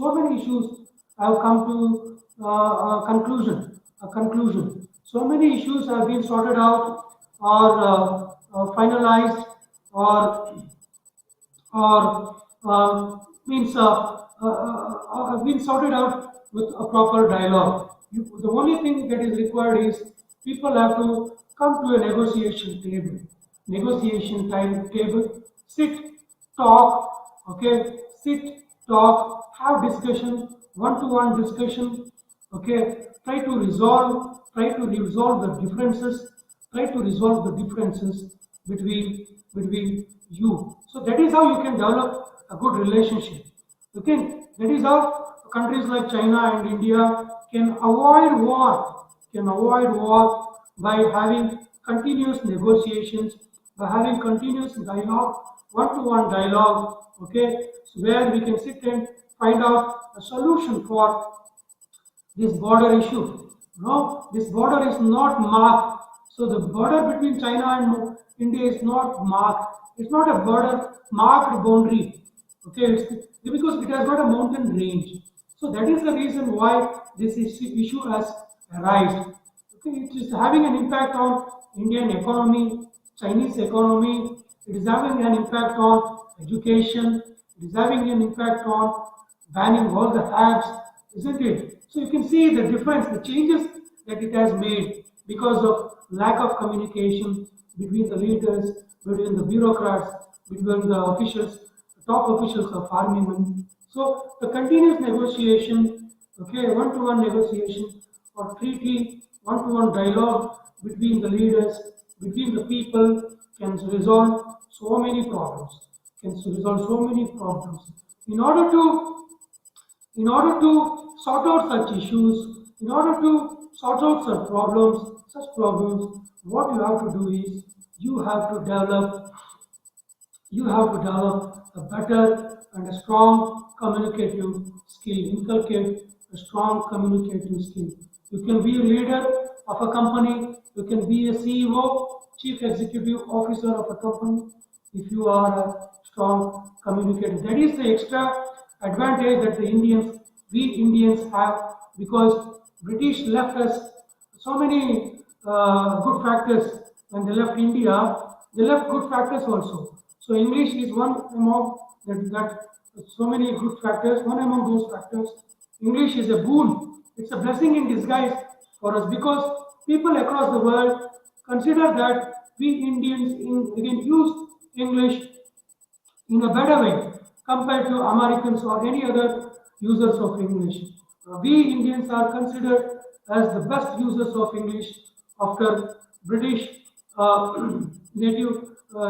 have come to a conclusion. So many issues have been sorted out or finalized or means been sorted out with a proper dialogue. The only thing that is required is people have to come to a negotiation table, sit, talk, okay, sit, talk, have discussion, one-to-one discussion, okay, try to resolve the differences, try to resolve the differences between you. So that is how you can develop a good relationship. Okay, that is how countries like China and India can avoid war by having continuous negotiations, by having continuous dialogue, one-to-one dialogue, okay, so where we can sit and find out a solution for this border issue. No, this border is not marked. So the border between China and India is not marked. It's not a border marked boundary. Okay, because it has got a mountain range. So that is the reason why this issue has arisen. Okay, it is having an impact on Indian economy, Chinese economy. It is having an impact on education. It is having an impact on banning all the apps, isn't it? So you can see the difference, the changes that it has made because of lack of communication between the leaders, between the bureaucrats, between the officials, the top officials of armament. So the continuous negotiation, okay, one-to-one negotiation or treaty, one-to-one dialogue between the leaders, between the people can resolve so many problems. Can resolve so many problems. In order to sort out such issues, in order to sort out such problems, what you have to do is you have to develop a better and a strong communicative skill, inculcate a strong communicative skill. You can be a leader of a company, you can be a CEO, Chief Executive Officer of a company, if you are a strong communicator. That is the extra advantage that we Indians have because British left us so many good factors when they left India. They left good factors also. So English is one among that so many good factors. One among those factors, English is a boon. It's a blessing in disguise for us because people across the world consider that we Indians again use English in a better way compared to Americans or any other users of English. We Indians are considered as the best users of English after British native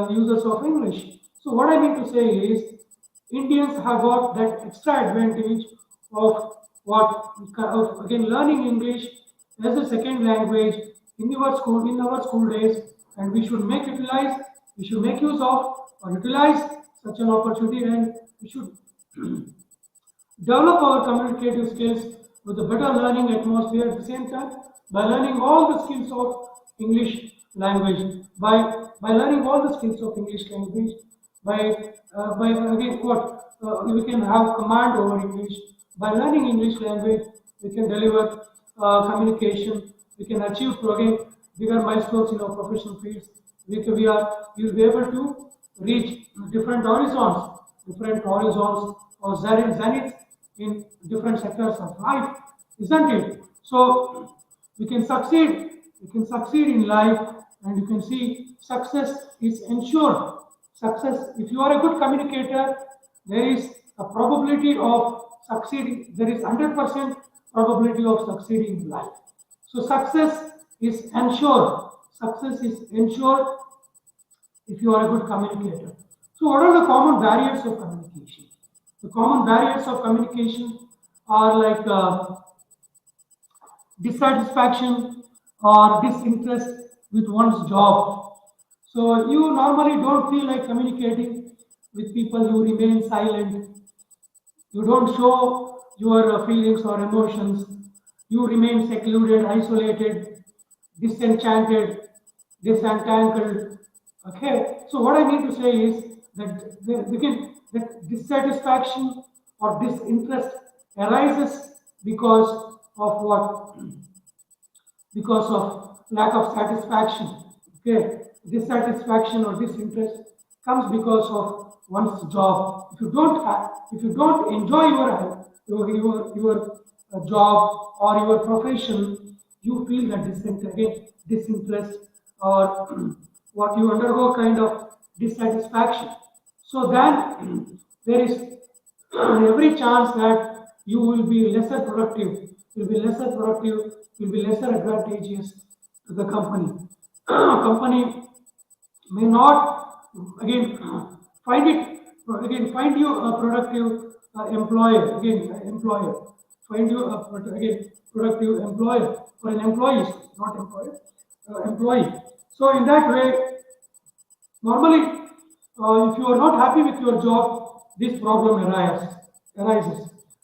users of English. So what I mean to say is Indians have got that extra advantage of of again learning English as a second language in our school days, and we should make use of or utilize such an opportunity, and we should develop our communicative skills with a better learning atmosphere at the same time by learning all the skills of English language. By learning all the skills of English language, by again what we can have command over English. By learning English language, we can deliver communication. We can achieve again bigger milestones in our professional fields. We will be able to reach different horizons or zenith in different sectors of life, isn't it? So we can succeed. We can succeed in life, and you can see success is ensured. Success, if you are a good communicator, there is a probability of succeeding. There is 100% probability of succeeding in life. So success is ensured. Success is ensured if you are a good communicator. So what are the common barriers of communication? The common barriers of communication are like dissatisfaction or disinterest with one's job. So you normally don't feel like communicating with people, you remain silent, you don't show your feelings or emotions, you remain secluded, isolated, disenchanted, disentangled. Okay, so what I mean to say is that that dissatisfaction or disinterest arises because of what? Because of lack of satisfaction. Okay, dissatisfaction or disinterest comes because of one's job. If you don't enjoy your job or your profession, you feel that disinterest or what you undergo kind of dissatisfaction. So then there is every chance that you will be lesser productive, you'll be lesser advantageous to the company. Company may not again find it find you a productive employer find you a again productive employer for an employee, not employer, employee. So in that way, normally, if you are not happy with your job, this problem arises.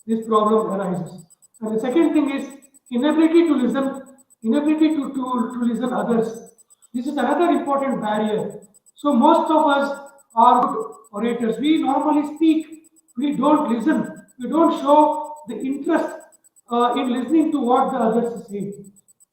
This problem arises. And the second thing is inability to listen, inability to listen others. This is another important barrier. So most of us are good orators. We normally speak. We don't listen. We don't show the interest in listening to what the others say.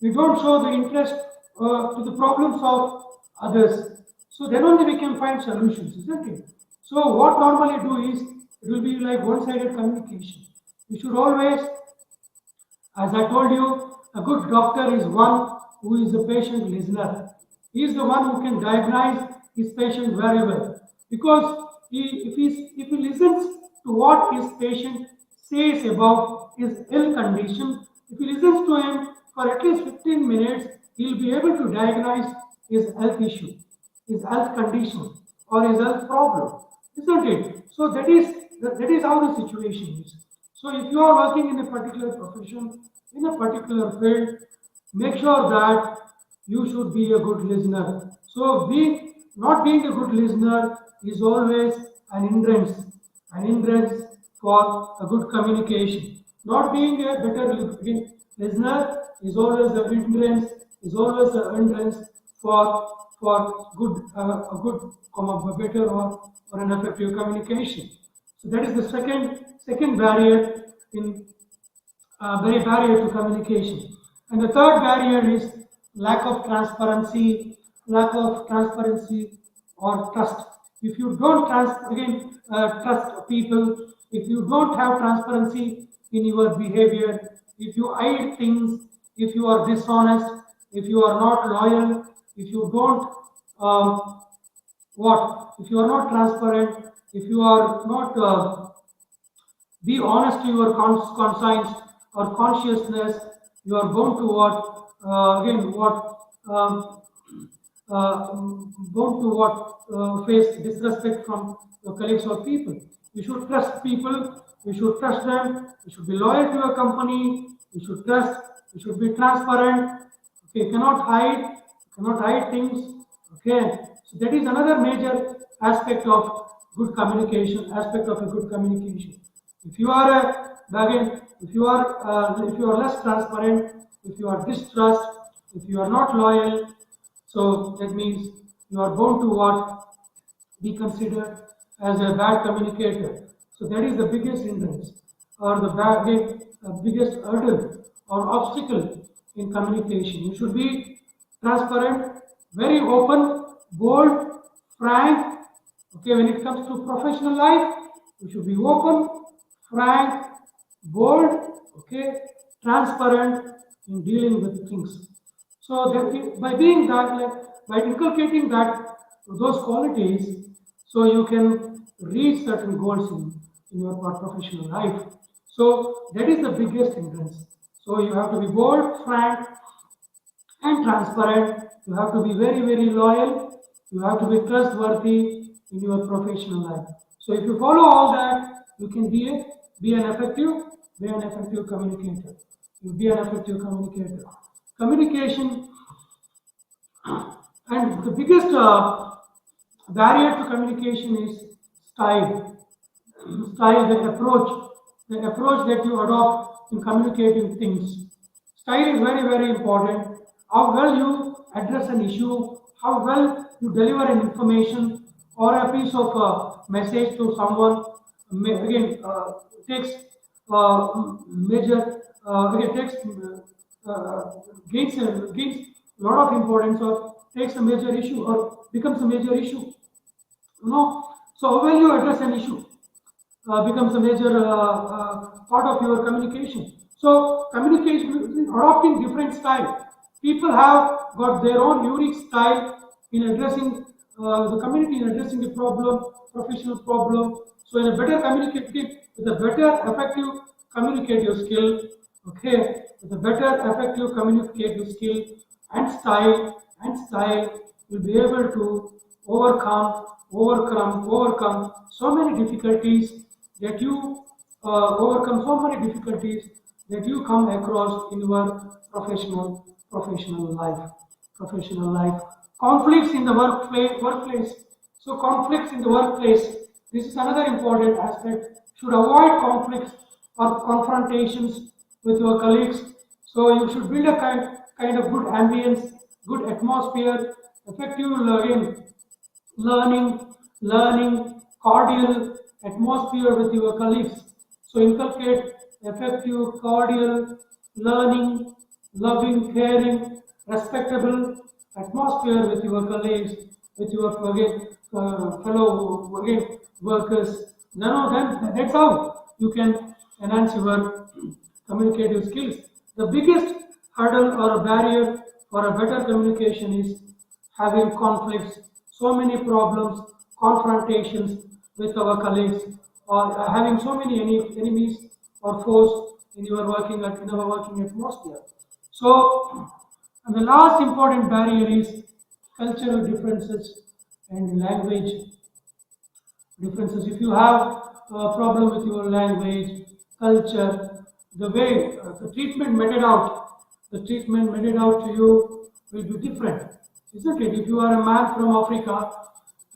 We don't show the interest to the problems of others. So then only we can find solutions, isn't it? So what normally do is it will be like one-sided communication. We should always, as I told you, a good doctor is one who is a patient listener. He is the one who can diagnose his patient very well. Because if he listens to what his patient says about his ill condition, if he listens to him for at least 15 minutes, he'll be able to diagnose his health issue, his health condition, or his health problem, isn't it? So that is how the situation is. So if you are working in a particular profession, in a particular field, make sure that you should be a good listener. So not being a good listener is always an hindrance for a good communication. Not being a better listener is always a hindrance for a good, a better or an effective communication. So that is the second barrier in barrier to communication. And the third barrier is lack of transparency or trust. If you don't trust people, if you don't have transparency in your behavior, if you hide things, if you are dishonest, if you are not loyal, if you don't if you are not transparent, if you are not be honest to your conscience or consciousness, you are bound to face disrespect from your colleagues or people. You should trust people. You should trust them. You should be loyal to your company. You should trust. You should be transparent. Okay, you cannot hide things. Okay, so that is another major aspect of good communication. Aspect of a good communication. If you are again, if you are less transparent, if you are distrust, if you are not loyal, so that means you are bound to what be considered as a bad communicator. So that is the biggest hindrance or biggest hurdle or obstacle in communication. You should be transparent, very open, bold, frank. Okay, when it comes to professional life, you should be open, frank, bold, okay, transparent in dealing with things. So that by being that, like, by inculcating that those qualities, so you can reach certain goals in your professional life. So that is the biggest hindrance. So you have to be bold, frank, and transparent. You have to be very, very loyal. You have to be trustworthy in your professional life. So if you follow all that, you can be an effective communicator. You be an effective communicator. Communication and the biggest barrier to communication is style. Style, the approach that you adopt in communicating things. Style is very, very important. How well you address an issue, how well you deliver an information or a piece of message to someone. Again, takes major again takes gains a lot of importance or takes a major issue or becomes a major issue. So how well you address an issue becomes a major part of your communication. So communication, adopting different style. People have got their own unique style in addressing the community, in addressing the problem, professional problem. So in a better communicative, with a better effective communicative skill, okay, with a better effective communicative skill and style, you'll be able to overcome so many difficulties that you overcome so many difficulties that you come across in your professional life. Professional life. Conflicts in the workplace. So conflicts in the workplace. This is another important aspect. Should avoid conflicts or confrontations with your colleagues. So you should build a kind of good ambience, good atmosphere, effective learning, cordial atmosphere with your colleagues. So inculcate effective, cordial, learning, loving, caring, respectable atmosphere with your colleagues, with your fellow workers. Then that's how you can enhance your communicative skills. The biggest hurdle or a barrier for a better communication is having conflicts, so many problems, confrontations with our colleagues, or having so many enemies or foes in your in our working atmosphere. So, and the last important barrier is cultural differences and language differences. If you have a problem with your language, culture, the way the treatment meted out to you will be different, isn't it? If you are a man from Africa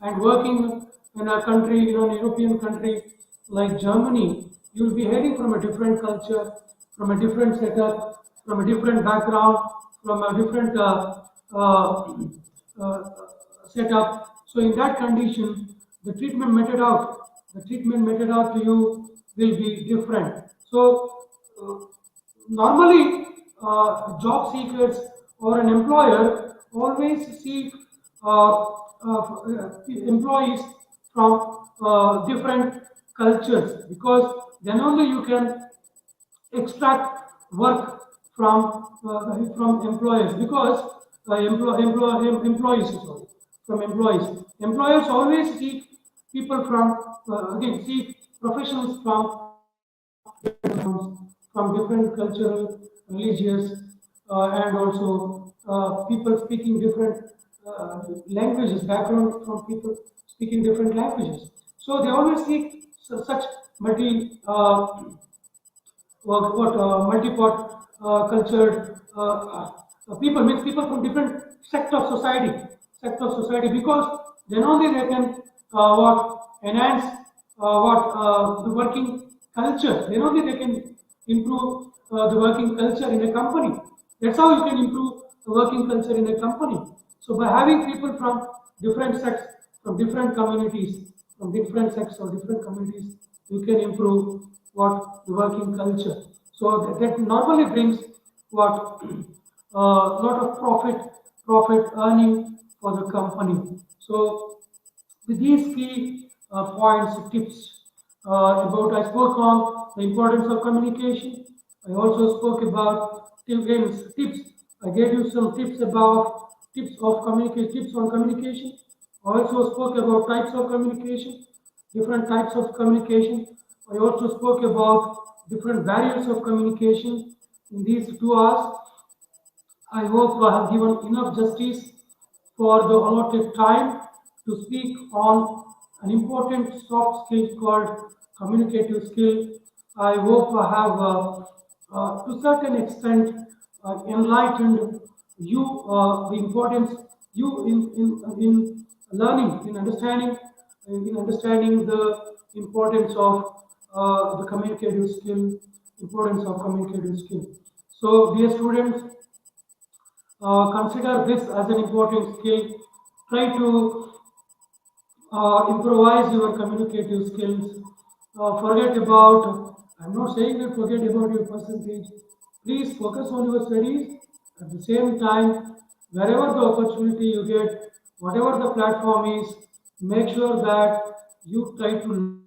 and working in a country, an European country like Germany, you will be heading from a different culture, from a different setup, from a different background, from a different uh, setup. So in that condition, the treatment meted out to you will be different. So normally, job seekers or an employer always seek employees from different cultures, because then only you can extract work from employers, because employees, sorry, from employees. Employers always seek people from seek professionals from different cultural, religious, and also people speaking different languages, background from people speaking different languages. So they always seek such multi what multi-pot cultured people, means people from different sector of society, because then only they can what enhance the working culture. Then only they can improve the working culture in a company. That's how you can improve the working culture in a company. So by having people from different sects, from different communities, from different sects or different communities, you can improve what the working culture. So that normally brings what lot of profit earning for the company. So with these key points, tips I spoke on the importance of communication. I also spoke about tips. I gave you some tips about tips on communication. I also spoke about types of communication, different types of communication. I also spoke about different variants of communication in these 2 hours. I hope I have given enough justice for the allotted time to speak on an important soft skill called communicative skill. I hope I have, to a certain extent, enlightened you the importance you in learning, in understanding the importance of the communicative skill, importance of communicative skill. So, dear students, consider this as an important skill. Try to improvise your communicative skills. Forget about, I'm not saying that forget about your percentage. Please focus on your studies. At the same time, wherever the opportunity you get, whatever the platform is, make sure that you try to